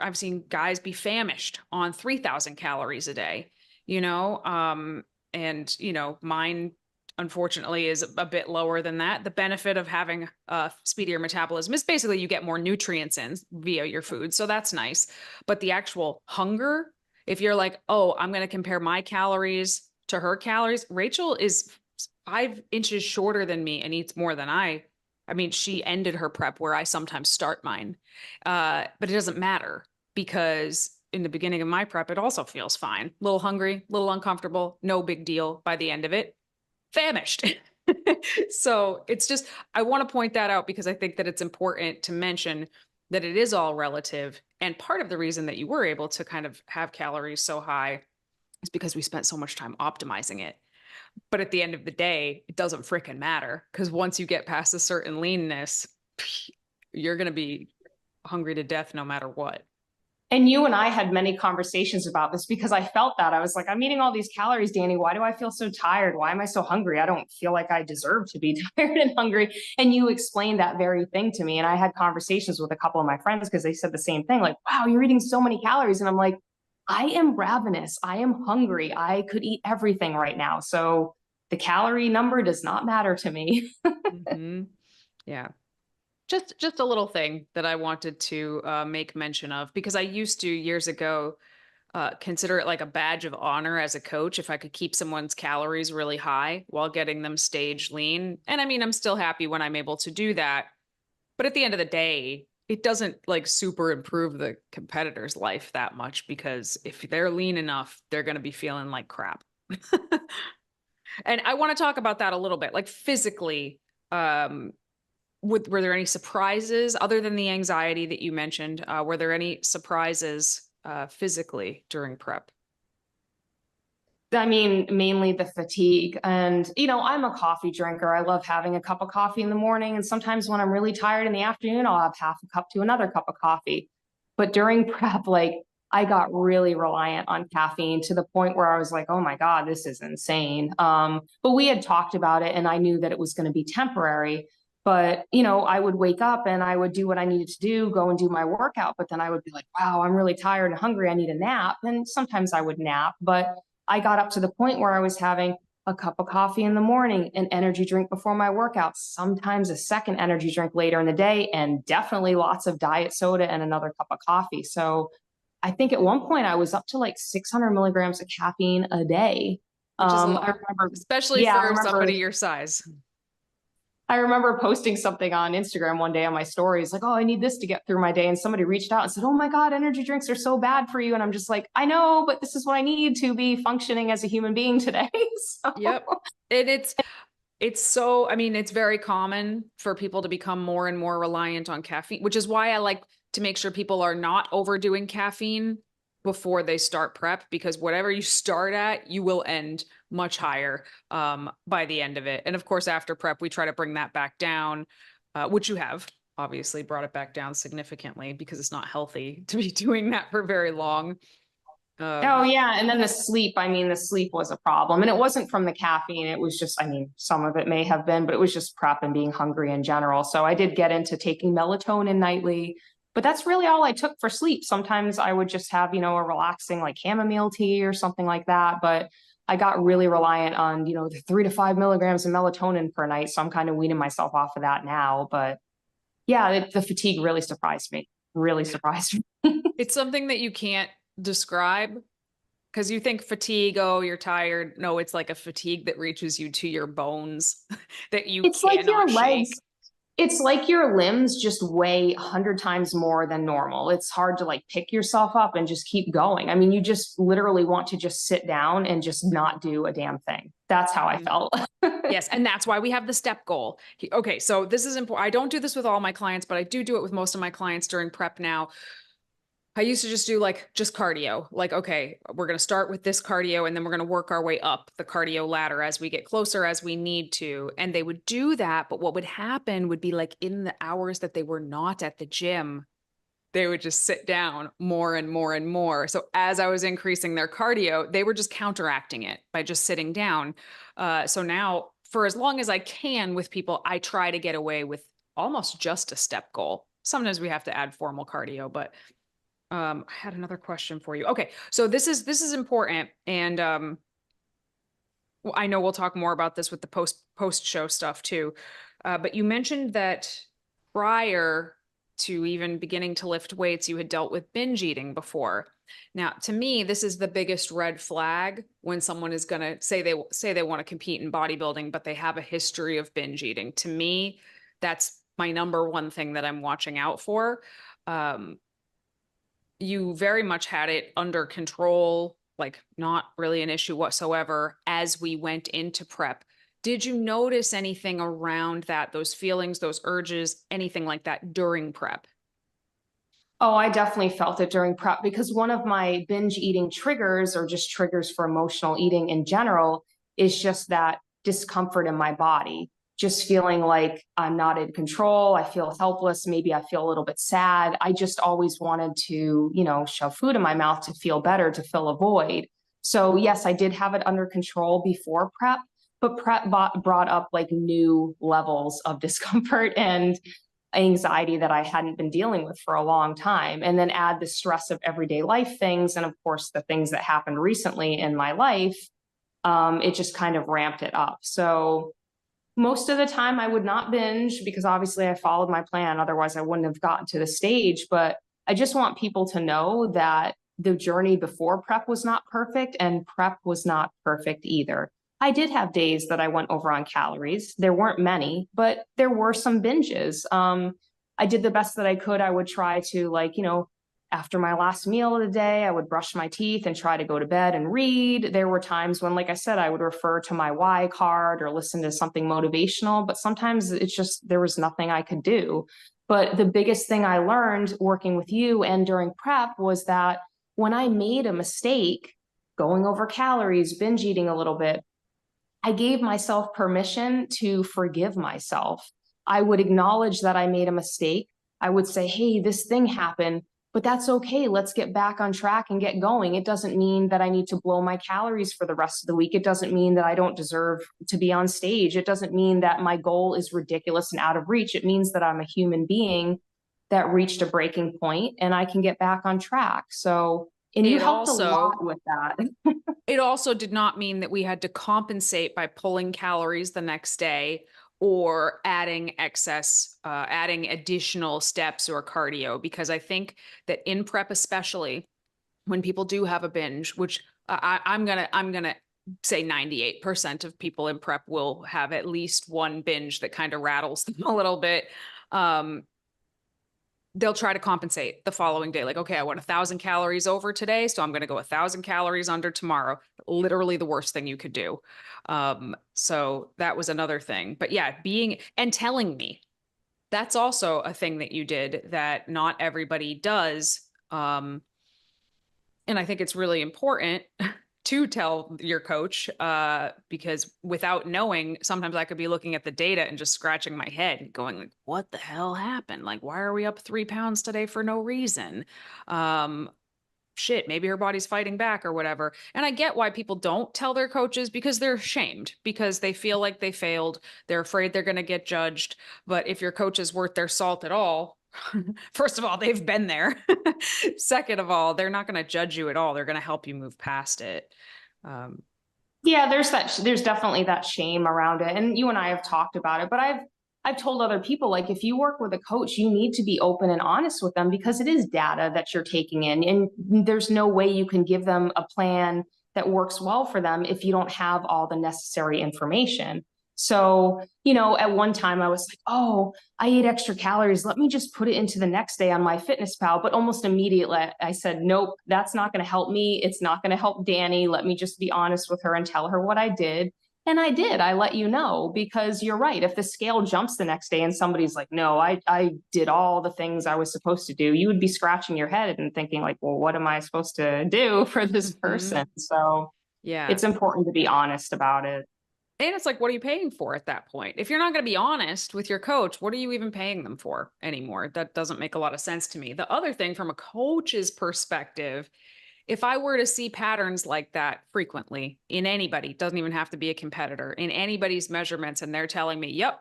I've seen guys be famished on 3,000 calories a day, you know, and, you know, mine unfortunately is a bit lower than that. The benefit of having a speedier metabolism is basically you get more nutrients in via your food. So that's nice. But the actual hunger, if you're like, oh, I'm going to compare my calories to her calories, Rachel is 5 inches shorter than me and eats more than I mean, she ended her prep where I sometimes start mine. But it doesn't matter because in the beginning of my prep, it also feels fine. A little hungry, a little uncomfortable, no big deal by the end of it, famished. So it's just, I want to point that out because I think that it's important to mention that it is all relative. And part of the reason that you were able to kind of have calories so high is because we spent so much time optimizing it. But at the end of the day, it doesn't freaking matter because once you get past a certain leanness, you're going to be hungry to death no matter what. And you and I had many conversations about this because I felt that. I was like, I'm eating all these calories, Danny. Why do I feel so tired? Why am I so hungry? I don't feel like I deserve to be tired and hungry. And you explained that very thing to me. And I had conversations with a couple of my friends because they said the same thing, like, wow, you're eating so many calories. And I'm like, I am ravenous. I am hungry. I could eat everything right now. So the calorie number does not matter to me. Mm-hmm. Yeah. Just a little thing that I wanted to make mention of because I used to years ago consider it like a badge of honor as a coach if I could keep someone's calories really high while getting them stage lean. And I mean, I'm still happy when I'm able to do that. But at the end of the day, it doesn't like super improve the competitor's life that much because if they're lean enough, they're going to be feeling like crap. And I want to talk about that a little bit, like physically. Were there any surprises other than the anxiety that you mentioned? Were there any surprises physically during prep? I mean, mainly the fatigue. And, you know, I'm a coffee drinker. I love having a cup of coffee in the morning. And sometimes when I'm really tired in the afternoon, I'll have half a cup to another cup of coffee. But during prep, like I got really reliant on caffeine to the point where I was like, oh my God, this is insane. But we had talked about it and I knew that it was going to be temporary. But, you know, I would wake up and I would do what I needed to do, go and do my workout. But then I would be like, wow, I'm really tired and hungry. I need a nap. And sometimes I would nap. But I got up to the point where I was having a cup of coffee in the morning, an energy drink before my workout, sometimes a second energy drink later in the day, and definitely lots of diet soda and another cup of coffee. So I think at one point I was up to like 600 milligrams of caffeine a day. Which is a I lot, remember, especially yeah, for somebody your size. I remember posting something on Instagram one day on my stories, like, oh, I need this to get through my day. And somebody reached out and said, oh my God, energy drinks are so bad for you. And I'm just like, I know, but this is what I need to be functioning as a human being today. So. Yep. And it's so, I mean, it's very common for people to become more and more reliant on caffeine, which is why I like to make sure people are not overdoing caffeine before they start prep, because whatever you start at, you will end much higher by the end of it. And of course, after prep, we try to bring that back down, which you have obviously brought it back down significantly because it's not healthy to be doing that for very long. Oh yeah, and then the sleep, I mean, the sleep was a problem. And it wasn't from the caffeine. It was just, I mean, some of it may have been, but it was just prep and being hungry in general. So I did get into taking melatonin nightly, but that's really all I took for sleep. Sometimes I would just have, you know, a relaxing like chamomile tea or something like that. But I got really reliant on, you know, the 3 to 5 milligrams of melatonin per night. So I'm kind of weaning myself off of that now. But yeah, the fatigue really surprised me. Really surprised me. It's something that you can't describe because you think fatigue, oh, you're tired. No, it's like a fatigue that reaches you to your bones that you It's like your cannot legs. shake. It's like your limbs just weigh 100 times more than normal. It's hard to like pick yourself up and just keep going. I mean, you just literally want to just sit down and just not do a damn thing. That's how I felt. Yes. And that's why we have the step goal. Okay. So this is important. I don't do this with all my clients, but I do it with most of my clients during prep now. I used to just do like just cardio, like, okay, we're going to start with this cardio and then we're going to work our way up the cardio ladder as we get closer as we need to. And they would do that. But what would happen would be like in the hours that they were not at the gym, they would just sit down more and more and more. So as I was increasing their cardio, they were just counteracting it by just sitting down. So now for as long as I can with people, I try to get away with almost just a step goal. Sometimes we have to add formal cardio, but I had another question for you. Okay, so this is important, and I know we'll talk more about this with the post show stuff too. But you mentioned that prior to even beginning to lift weights, you had dealt with binge eating before. Now, to me, this is the biggest red flag when someone is going to say they want to compete in bodybuilding, but they have a history of binge eating. To me, that's my number one thing that I'm watching out for. Um, you very much had it under control, like not really an issue whatsoever as we went into prep. Did you notice anything around that, those feelings, those urges, anything like that during prep? Oh, I definitely felt it during prep because one of my binge eating triggers, or just triggers for emotional eating in general, is just that discomfort in my body, just feeling like I'm not in control. I feel helpless. Maybe I feel a little bit sad. I just always wanted to, shove food in my mouth to feel better, to fill a void. So, yes, I did have it under control before prep, but prep brought up like new levels of discomfort and anxiety that I hadn't been dealing with for a long time. And then add the stress of everyday life things. And of course, the things that happened recently in my life, it just kind of ramped it up. So most of the time I would not binge because obviously I followed my plan. Otherwise, I wouldn't have gotten to the stage. But I just want people to know that the journey before prep was not perfect and prep was not perfect either. I did have days that I went over on calories. There weren't many, but there were some binges. I did the best that I could. I would try to, like, after my last meal of the day, I would brush my teeth and try to go to bed and read. There were times when, like I said, I would refer to my why card or listen to something motivational, but sometimes it's just there was nothing I could do. But the biggest thing I learned working with you and during prep was that when I made a mistake, going over calories, binge eating a little bit, I gave myself permission to forgive myself. I would acknowledge that I made a mistake. I would say, hey, this thing happened, but that's okay. Let's get back on track and get going. It doesn't mean that I need to blow my calories for the rest of the week. It doesn't mean that I don't deserve to be on stage. It doesn't mean that my goal is ridiculous and out of reach. It means that I'm a human being that reached a breaking point and I can get back on track. So, and you It helped a also lot with that. it also did not mean that we had to compensate by pulling calories the next day or adding additional steps or cardio, because I think that in prep, especially when people do have a binge, which I'm gonna say 98% of people in prep will have at least one binge that kind of rattles them a little bit. Um, they'll try to compensate the following day. Like, okay, I went 1,000 calories over today, so I'm going to go 1,000 calories under tomorrow. Literally the worst thing you could do. So that was another thing. But yeah, being and telling me, that's also a thing that you did that not everybody does. And I think it's really important to tell your coach, because without knowing, sometimes I could be looking at the data and just scratching my head going like, what the hell happened? Like, why are we up 3 pounds today for no reason? Um, Shit, maybe her body's fighting back or whatever. And I get why people don't tell their coaches, because they're ashamed, because they feel like they failed. They're afraid they're going to get judged. But if your coach is worth their salt at all, first of all, they've been there. Second of all, they're not going to judge you at all. They're going to help you move past it. Um, Yeah, there's definitely that shame around it. And you and I have talked about it, but I've told other people, like, if you work with a coach, you need to be open and honest with them because it is data that you're taking in, and there's no way you can give them a plan that works well for them if you don't have all the necessary information. So, at one time I was like, oh, I ate extra calories. Let me just put it into the next day on my fitness pal. But almost immediately I said, nope, that's not going to help me. It's not going to help Danny. Let me just be honest with her and tell her what I did. And I did. I let you know, because you're right. If the scale jumps the next day and somebody's like, no, I did all the things I was supposed to do, you would be scratching your head and thinking like, well, what am I supposed to do for this person? So yeah. it's important to be honest about it. And it's like, what are you paying for at that point? If you're not going to be honest with your coach, what are you even paying them for anymore? That doesn't make a lot of sense to me. The other thing, from a coach's perspective, if I were to see patterns like that frequently in anybody, doesn't even have to be a competitor, in anybody's measurements, and they're telling me, yep,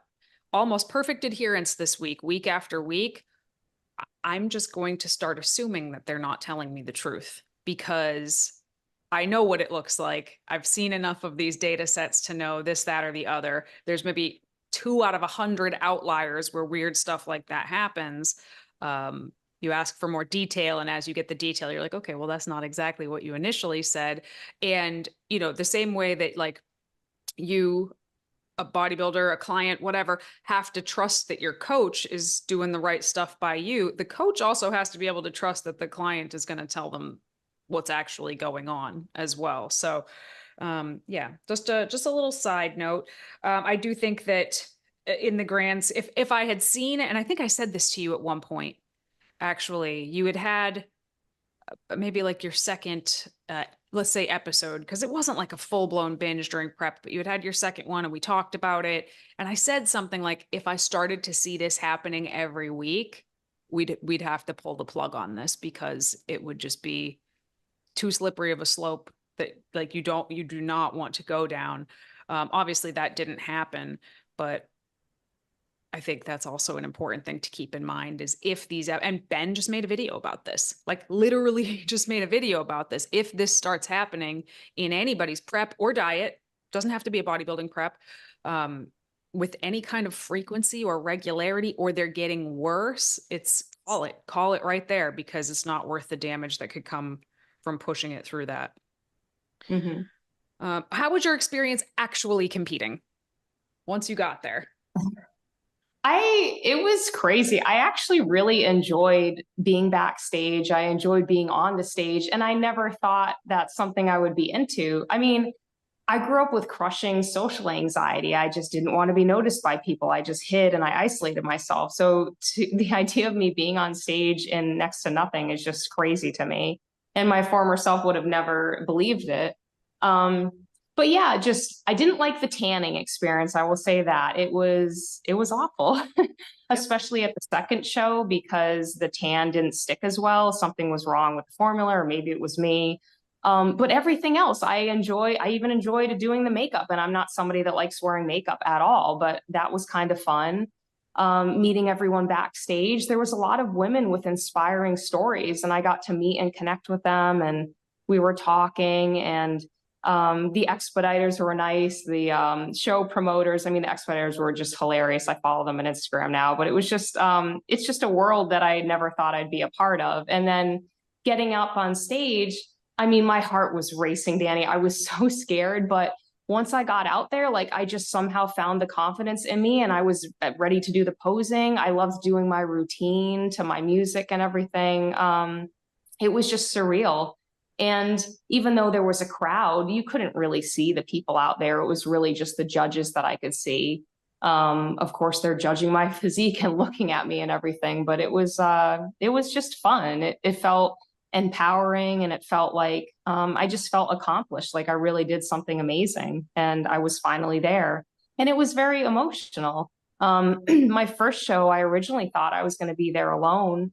almost perfect adherence this week, week after week, I'm just going to start assuming that they're not telling me the truth because I know what it looks like. I've seen enough of these data sets to know this, that, or the other. There's maybe 2 out of 100 outliers where weird stuff like that happens. You ask for more detail, and as you get the detail, you're like, okay, well, that's not exactly what you initially said. And, you know, the same way that like you, a bodybuilder, a client, whatever, have to trust that your coach is doing the right stuff by you, the coach also has to be able to trust that the client is going to tell them what's actually going on as well. So yeah, just a little side note. I do think that in the grands, if I had seen, and I think I said this to you at one point, actually, you had maybe like your second, let's say episode, because it wasn't like a full-blown binge during prep, but you had your second one and we talked about it. And I said something like, if I started to see this happening every week, we'd have to pull the plug on this because it would just be too slippery of a slope that like you do not want to go down. Obviously that didn't happen, but I think that's also an important thing to keep in mind is if these, and Ben just made a video about this, like literally just made a video about this. If this starts happening in anybody's prep or diet, doesn't have to be a bodybuilding prep, with any kind of frequency or regularity, or they're getting worse, call it right there because it's not worth the damage that could come from pushing it through that. Mm-hmm. How was your experience actually competing once you got there? It was crazy. I actually really enjoyed being backstage. I enjoyed being on the stage, and I never thought that's something I would be into. I mean, I grew up with crushing social anxiety. I just didn't want to be noticed by people. I just hid and I isolated myself. So the idea of me being on stage in next to nothing is just crazy to me. And my former self would have never believed it. Um, but yeah, just I didn't like the tanning experience. I will say that it was awful, especially at the second show because the tan didn't stick as well. Something was wrong with the formula, or maybe it was me. But everything else, I even enjoyed doing the makeup, and I'm not somebody that likes wearing makeup at all, but that was kind of fun. Meeting everyone backstage, there was a lot of women with inspiring stories, and I got to meet and connect with them, and we were talking, and the expediters were nice. The show promoters, I mean, the expediters were just hilarious. I follow them on Instagram now, but it was just, it's just a world that I never thought I'd be a part of. And then getting up on stage, I mean, my heart was racing, Danny. I was so scared, but once I got out there, like I just somehow found the confidence in me and I was ready to do the posing. I loved doing my routine to my music and everything. It was just surreal. And even though there was a crowd, you couldn't really see the people out there. It was really just the judges that I could see. Of course, they're judging my physique and looking at me and everything, but it was just fun. It felt empowering, and it felt like I just felt accomplished, like I really did something amazing, and I was finally there. And it was very emotional. My first show, I originally thought I was going to be there alone.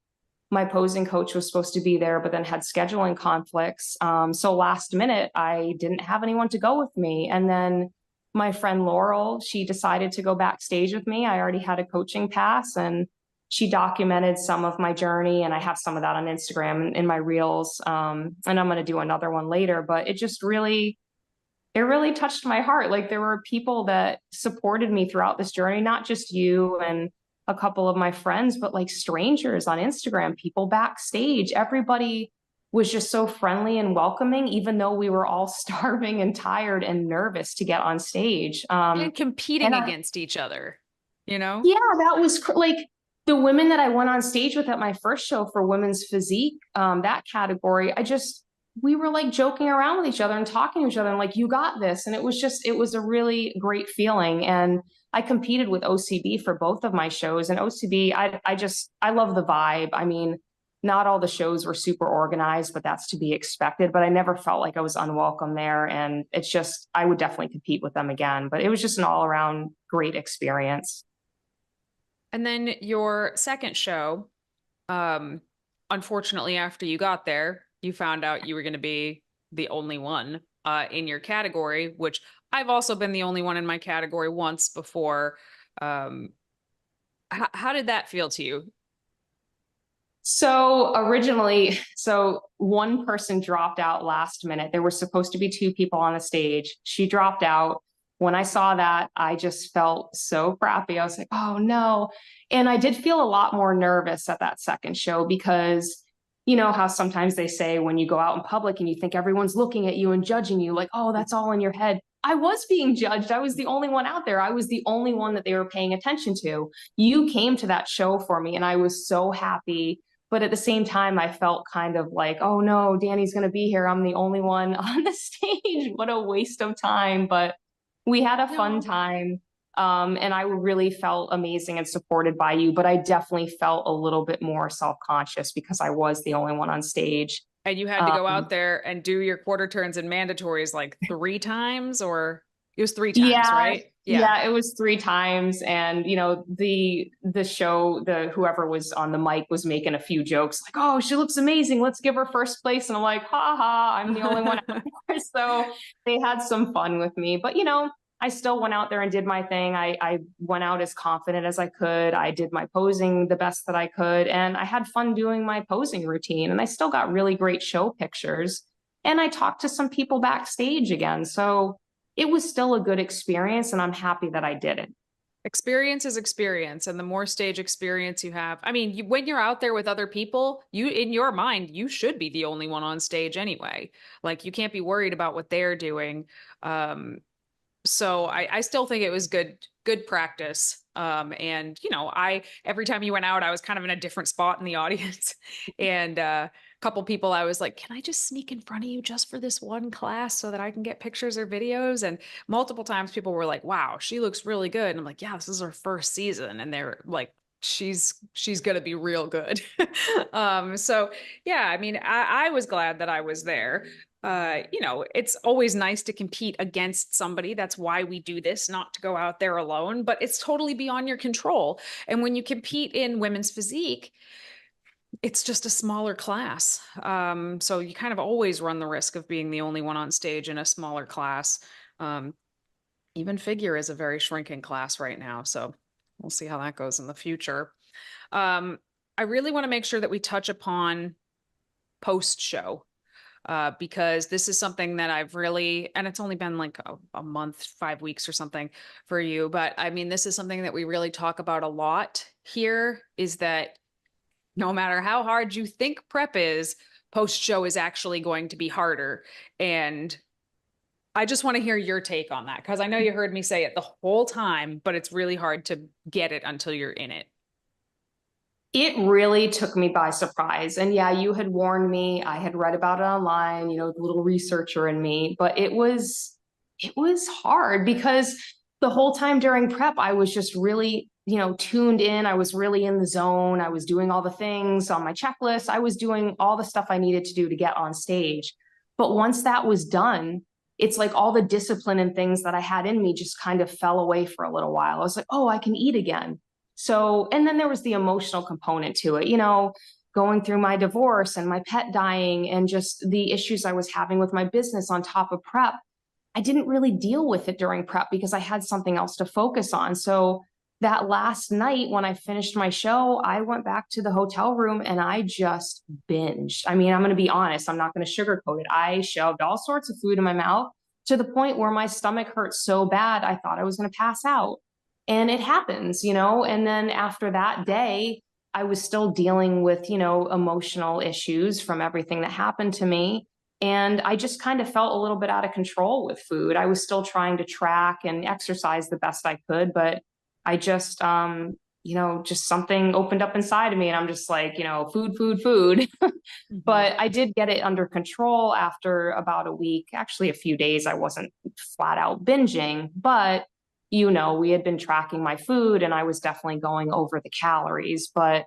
My posing coach was supposed to be there, but then had scheduling conflicts. So last minute, I didn't have anyone to go with me. And then my friend Laurel, she decided to go backstage with me. I already had a coaching pass, and she documented some of my journey. And I have some of that on Instagram in my reels. And I'm going to do another one later, but it really touched my heart. Like there were people that supported me throughout this journey, not just you and a couple of my friends, but like strangers on Instagram, people backstage. Everybody was just so friendly and welcoming, even though we were all starving and tired and nervous to get on stage. And competing against each other, you know? Yeah, that was like the women that I went on stage with at my first show for women's physique, that category. We were like joking around with each other and talking to each other and like, you got this. And it was a really great feeling. And I competed with OCB for both of my shows, and OCB, I love the vibe. I mean, not all the shows were super organized, but that's to be expected. But I never felt like I was unwelcome there. And it's just, I would definitely compete with them again. But it was just an all around great experience. And then your second show, unfortunately, after you got there, you found out you were going to be the only one in your category, which I've also been the only one in my category once before. How did that feel to you? So originally, so one person dropped out last minute. There were supposed to be two people on the stage. She dropped out. When I saw that, I just felt so crappy. I was like, oh no. And I did feel a lot more nervous at that second show because you know how sometimes they say when you go out in public and you think everyone's looking at you and judging you, like, oh, that's all in your head. I was being judged. I was the only one out there. I was the only one that they were paying attention to. You came to that show for me, and I was so happy, but at the same time, I felt kind of like, oh no, Danny's going to be here. I'm the only one on the stage. What a waste of time. But we had a fun time. And I really felt amazing and supported by you. But I definitely felt a little bit more self-conscious because I was the only one on stage. And you had to go out there and do your quarter turns and mandatories like 3 times, or it was 3 times, Yeah, right? yeah, it was 3 times. And you know, the show, the whoever was on the mic was making a few jokes like, oh, she looks amazing, let's give her first place. And I'm like, ha ha, I'm the only one out there. So they had some fun with me. But you know, I still went out there and did my thing. I went out as confident as I could. I did my posing the best that I could, and I had fun doing my posing routine. And I still got really great show pictures. And I talked to some people backstage again. So it was still a good experience, and I'm happy that I did it. Experience is experience, and the more stage experience you have, I mean, when you're out there with other people, you, in your mind, you should be the only one on stage anyway. Like, you can't be worried about what they're doing. So I still think it was good practice. And you know, every time you went out, I was kind of in a different spot in the audience. And a couple people, I was like, can I just sneak in front of you just for this one class so that I can get pictures or videos? And multiple times people were like, wow, she looks really good. And I'm like, yeah, this is her first season. And they're like, she's gonna be real good. So yeah, I mean, I was glad that I was there. You know, it's always nice to compete against somebody. That's why we do this, not to go out there alone, but it's totally beyond your control. And when you compete in women's physique, it's just a smaller class. So you kind of always run the risk of being the only one on stage in a smaller class. Um, Even figure is a very shrinking class right now. So we'll see how that goes in the future. I really want to make sure that we touch upon post show, because this is something that I've really, and it's only been like a month, 5 weeks or something for you. But I mean, this is something that we really talk about a lot here, is that no matter how hard you think prep is, post show is actually going to be harder. And I just want to hear your take on that, because I know you heard me say it the whole time, but it's really hard to get it until you're in it. It really took me by surprise. And yeah, you had warned me. I had read about it online, you know, the little researcher in me, but it was hard because the whole time during prep, I was just really, you know, tuned in. I was really in the zone. I was doing all the things on my checklist. I was doing all the stuff I needed to do to get on stage. But once that was done, it's like all the discipline and things that I had in me just kind of fell away for a little while. I was like, oh, I can eat again. So, and then there was the emotional component to it, you know, going through my divorce and my pet dying and just the issues I was having with my business on top of prep. I didn't really deal with it during prep because I had something else to focus on. So that last night when I finished my show, I went back to the hotel room and I just binged. I mean, I'm going to be honest, I'm not going to sugarcoat it. I shoved all sorts of food in my mouth to the point where my stomach hurt so bad, I thought I was going to pass out. And it happens, you know. And then after that day, I was still dealing with, you know, emotional issues from everything that happened to me. And I just kind of felt a little bit out of control with food. I was still trying to track and exercise the best I could, but I just, you know, just something opened up inside of me. And I'm just like, you know, food, food, food. But I did get it under control after about a week, actually a few days. I wasn't flat out binging, but you know, we had been tracking my food and I was definitely going over the calories. But,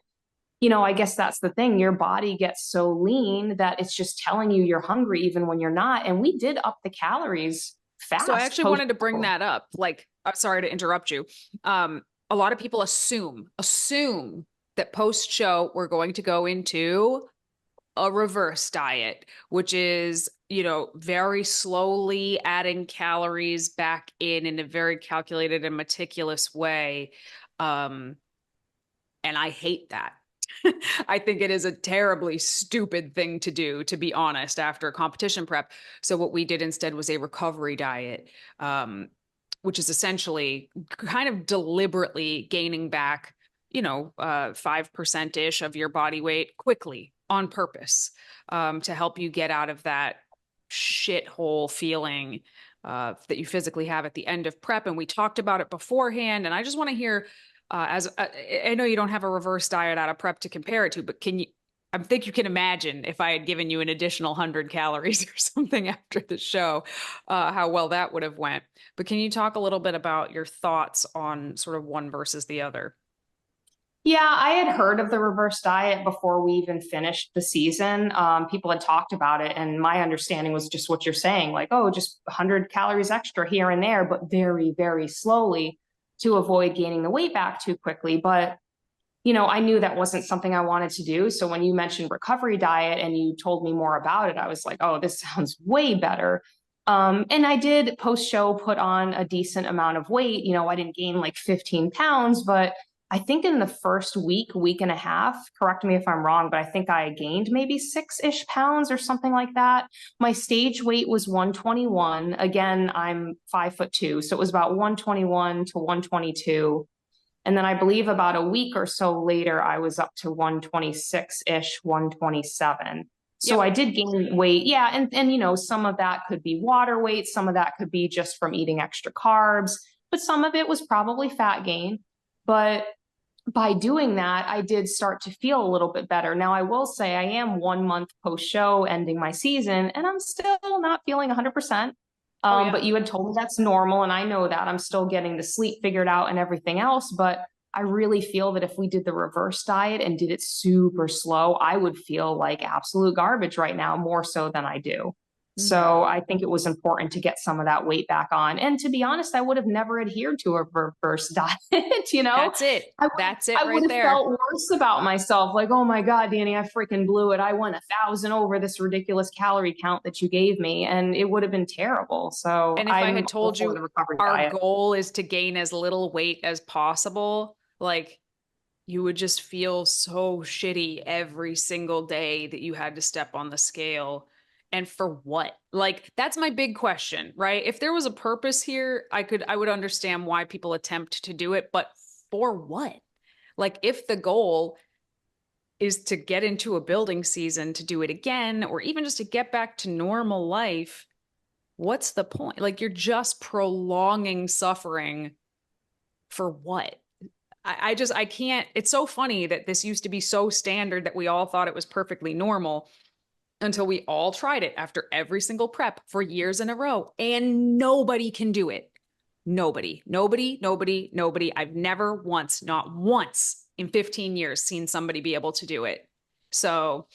you know, I guess that's the thing. Your body gets so lean that it's just telling you you're hungry even when you're not. And we did up the calories fast. So I actually wanted to bring that up. Like, I'm sorry to interrupt you. A lot of people assume that post show we're going to go into a reverse diet, which is, you know, very slowly adding calories back in a very calculated and meticulous way. And I hate that. I think it is a terribly stupid thing to do, to be honest, after competition prep. So what we did instead was a recovery diet, which is essentially kind of deliberately gaining back, 5% ish of your body weight quickly on purpose, to help you get out of that shithole feeling that you physically have at the end of prep. And we talked about it beforehand. And I just want to hear, I know you don't have a reverse diet out of prep to compare it to, but I think you can imagine if I had given you an additional 100 calories or something after the show, how well that would have went. But can you talk a little bit about your thoughts on sort of one versus the other? Yeah, I had heard of the reverse diet before we even finished the season. People had talked about it, and my understanding was just what you're saying, like, oh, just 100 calories extra here and there, but very, very slowly to avoid gaining the weight back too quickly. But, I knew that wasn't something I wanted to do. So when you mentioned recovery diet and you told me more about it, I was like, oh, this sounds way better. And I did post show put on a decent amount of weight. I didn't gain like 15 pounds, but I think in the first week and a half, correct me if I'm wrong, but I think I gained maybe 6-ish pounds or something like that. My stage weight was 121. Again, I'm 5'2", so it was about 121 to 122. And then I believe about a week or so later, I was up to 126-ish, 127. So Yep. I did gain weight. Yeah. And some of that could be water weight. Some of that could be just from eating extra carbs, but some of it was probably fat gain. But by doing that, I did start to feel a little bit better. Now, I will say I am 1 month post show ending my season, and I'm still not feeling 100%. Oh, yeah. But you had told me that's normal, and I know that I'm still getting the sleep figured out and everything else. But I really feel that if we did the reverse diet and did it super slow, I would feel like absolute garbage right now, more so than I do. So I think it was important to get some of that weight back on. And to be honest, I would have never adhered to a reverse diet, That's it. That's it I would right have there. felt worse about myself. Like, oh my God, Danny, I freaking blew it. I went 1,000 over this ridiculous calorie count that you gave me, and it would have been terrible. So And if I I'm had all told for you the recovery our diet. goal is to gain as little weight as possible, like you would just feel so shitty every single day that you had to step on the scale. And for what? Like, that's my big question, right? If there was a purpose here, I would understand why people attempt to do it, but for what? Like, if the goal is to get into a building season to do it again, or even just to get back to normal life, what's the point? Like, you're just prolonging suffering for what? I can't. It's so funny that this used to be so standard that we all thought it was perfectly normal until we all tried it after every single prep for years in a row. And nobody can do it. Nobody, nobody, nobody, nobody. I've never once, not once in 15 years, seen somebody be able to do it. So,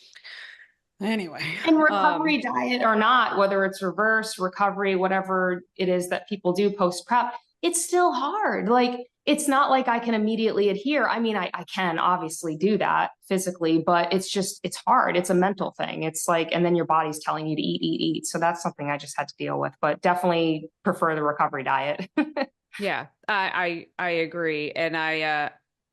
anyway. And recovery diet or not, whether it's reverse, recovery, whatever it is that people do post prep, it's still hard. Like, it's not like I can immediately adhere. I mean, I can obviously do that physically, but it's hard. It's a mental thing. It's like, and then your body's telling you to eat, eat, eat. So that's something I just had to deal with, but definitely prefer the recovery diet. Yeah, I agree. And I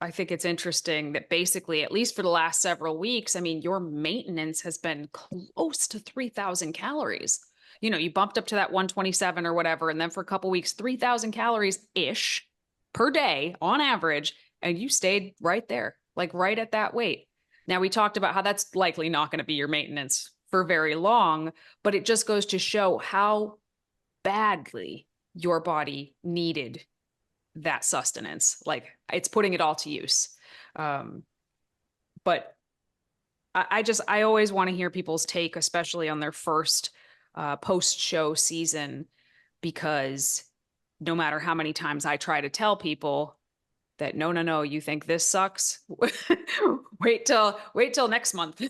think it's interesting that basically, at least for the last several weeks, I mean, your maintenance has been close to 3,000 calories. You bumped up to that 127 or whatever, and then for a couple weeks, 3,000 calories ish per day on average, and you stayed right there, like right at that weight. Now, we talked about how that's likely not going to be your maintenance for very long, but it just goes to show how badly your body needed that sustenance. Like, it's putting it all to use. But I always want to hear people's take, especially on their first post-show season, because no matter how many times I try to tell people that no, you think this sucks? wait till next month.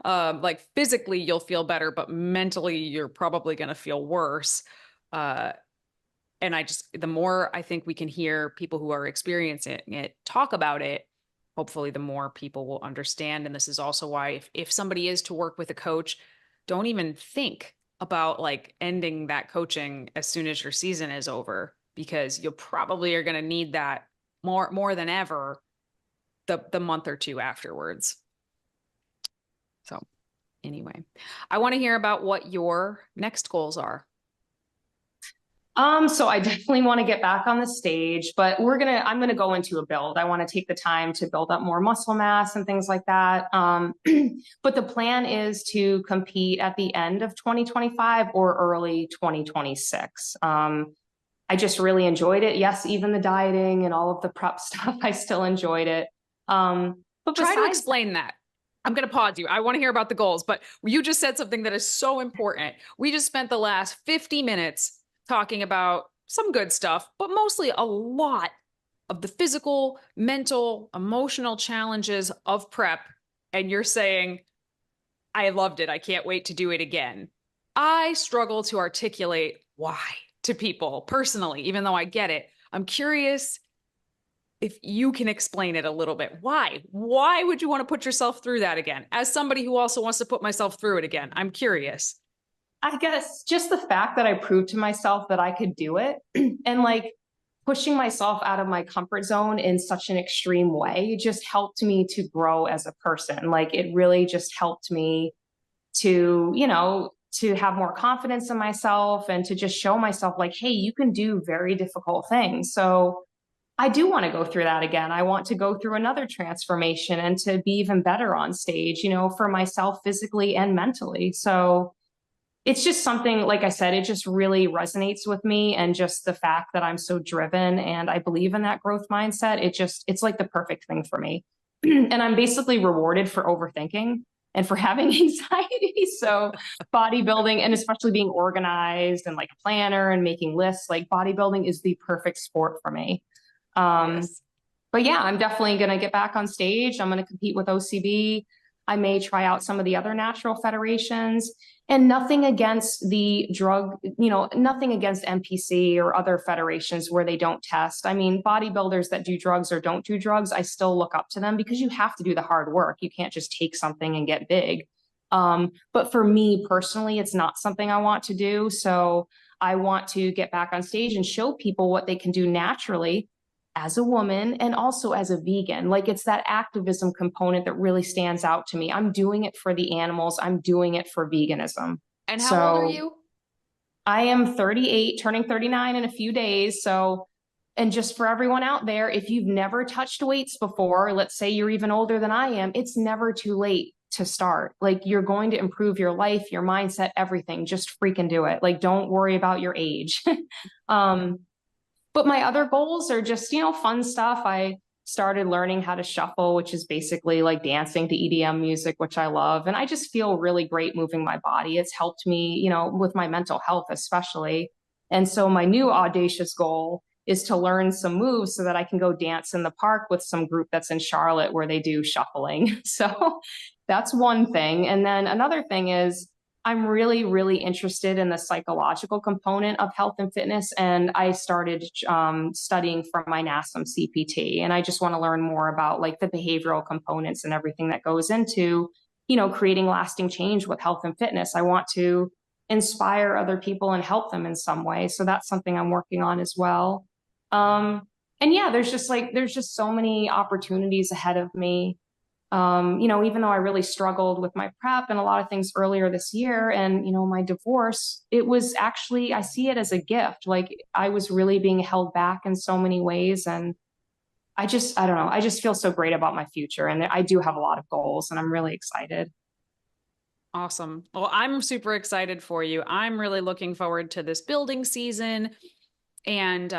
Like, physically you'll feel better, but mentally you're probably going to feel worse. And the more I think we can hear people who are experiencing it talk about it, hopefully the more people will understand. And this is also why if somebody is to work with a coach, don't even think about like ending that coaching as soon as your season is over, because you probably are going to need that more than ever the month or two afterwards. So anyway, I want to hear about what your next goals are. So I definitely want to get back on the stage, but I'm gonna go into a build. I want to take the time to build up more muscle mass and things like that. But the plan is to compete at the end of 2025 or early 2026. I just really enjoyed it. Yes, even the dieting and all of the prep stuff, I still enjoyed it. But try to explain that. I'm going to pause you. I want to hear about the goals, but you just said something that is so important. We just spent the last 50 minutes talking about some good stuff, but mostly a lot of the physical, mental, emotional challenges of prep. And you're saying, I loved it. I can't wait to do it again. I struggle to articulate why to people personally, even though I get it. I'm curious if you can explain it a little bit. Why would you want to put yourself through that again? As somebody who also wants to put myself through it again, I'm curious. I guess just the fact that I proved to myself that I could do it and like pushing myself out of my comfort zone in such an extreme way just helped me to grow as a person. Like it really just helped me to, to have more confidence in myself and to just show myself like, hey, you can do very difficult things. So I do want to go through that again. I want to go through another transformation and to be even better on stage, for myself physically and mentally. So it's just something, like I said, it just really resonates with me. And just the fact that I'm so driven and I believe in that growth mindset, it's like the perfect thing for me. And I'm basically rewarded for overthinking and for having anxiety. So bodybuilding, and especially being organized and like a planner and making lists, like bodybuilding is the perfect sport for me. Yes. But yeah, I'm definitely going to get back on stage. I'm going to compete with OCB. I may try out some of the other natural federations, and nothing against the drug, nothing against NPC or other federations where they don't test. I mean, bodybuilders that do drugs or don't do drugs, I still look up to them because you have to do the hard work. You can't just take something and get big. But for me personally, it's not something I want to do. So I want to get back on stage and show people what they can do naturally as a woman and also as a vegan. Like it's that activism component that really stands out to me. I'm doing it for the animals. I'm doing it for veganism. And how old are you? I am 38, turning 39 in a few days. So, and just for everyone out there, if you've never touched weights before, let's say you're even older than I am, it's never too late to start. Like you're going to improve your life, your mindset, everything. Just freaking do it. Like, don't worry about your age. But my other goals are just, fun stuff. I started learning how to shuffle, which is basically like dancing to EDM music, which I love. And I just feel really great moving my body. It's helped me, with my mental health, especially. And so my new audacious goal is to learn some moves so that I can go dance in the park with some group that's in Charlotte where they do shuffling. So that's one thing. And then another thing is, I'm really, really interested in the psychological component of health and fitness. And I started studying for my NASM CPT. And I just want to learn more about like the behavioral components and everything that goes into, creating lasting change with health and fitness. I want to inspire other people and help them in some way. So that's something I'm working on as well. And yeah, there's just so many opportunities ahead of me. Even though I really struggled with my prep and a lot of things earlier this year and, my divorce, it was actually, I see it as a gift. Like I was really being held back in so many ways. And I don't know, I just feel so great about my future. And I do have a lot of goals and I'm really excited. Awesome. Well, I'm super excited for you. I'm really looking forward to this building season and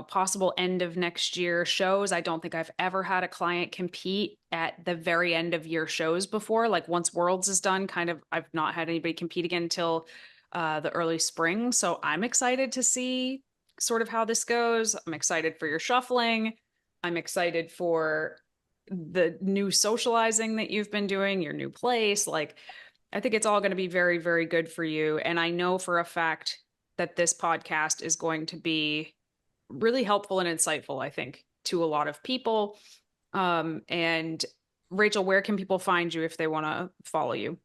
possible end of next year shows. I don't think I've ever had a client compete at the very end of year shows before. Like once Worlds is done, I've not had anybody compete again until the early spring. So I'm excited to see sort of how this goes. I'm excited for your shuffling. I'm excited for the new socializing that you've been doing, your new place. Like I think it's all going to be very, very good for you. And I know for a fact that this podcast is going to be really helpful and insightful, I think, to a lot of people. And Rachel, where can people find you if they want to follow you?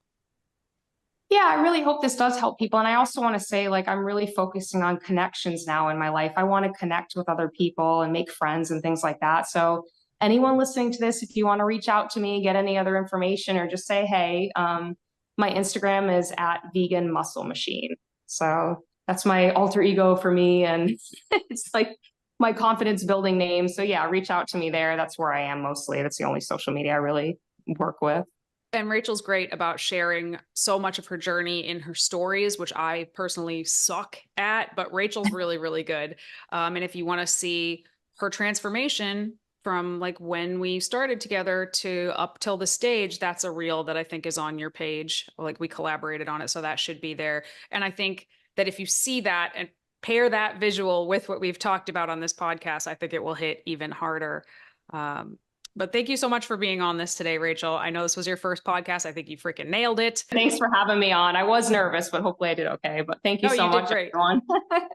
Yeah, I really hope this does help people. And I also want to say, like, I'm really focusing on connections now in my life. I want to connect with other people and make friends and things like that. So anyone listening to this, if you want to reach out to me, get any other information, or just say, hey, my Instagram is at Vegan Muscle Machine. So that's my alter ego for me. And it's like my confidence building name. So yeah, reach out to me there. That's where I am mostly. That's the only social media I really work with. And Rachel's great about sharing so much of her journey in her stories, which I personally suck at, but Rachel's really, really good. And if you want to see her transformation from like when we started together to up till the stage, that's a reel that I think is on your page. Like we collaborated on it, so that should be there. And I think that if you see that and pair that visual with what we've talked about on this podcast, I think it will hit even harder. But thank you so much for being on this today, Rachel. I know this was your first podcast. I think you freaking nailed it. Thanks for having me on. I was nervous, but hopefully I did okay. But thank you so much, everyone.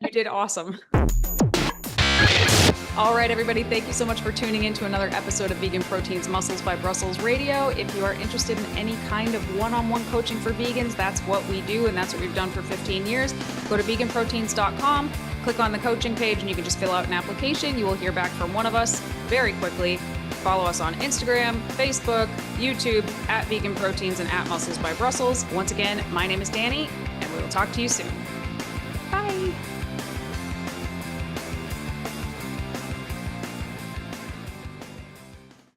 You did awesome. All right, everybody, thank you so much for tuning in to another episode of Vegan Proteins Muscles by Brussels Radio. If you are interested in any kind of one-on-one coaching for vegans, that's what we do, and that's what we've done for 15 years. Go to veganproteins.com, click on the coaching page, and you can just fill out an application. You will hear back from one of us very quickly. Follow us on Instagram, Facebook, YouTube, at Vegan Proteins and at Muscles by Brussels. Once again, my name is Danny, and we will talk to you soon.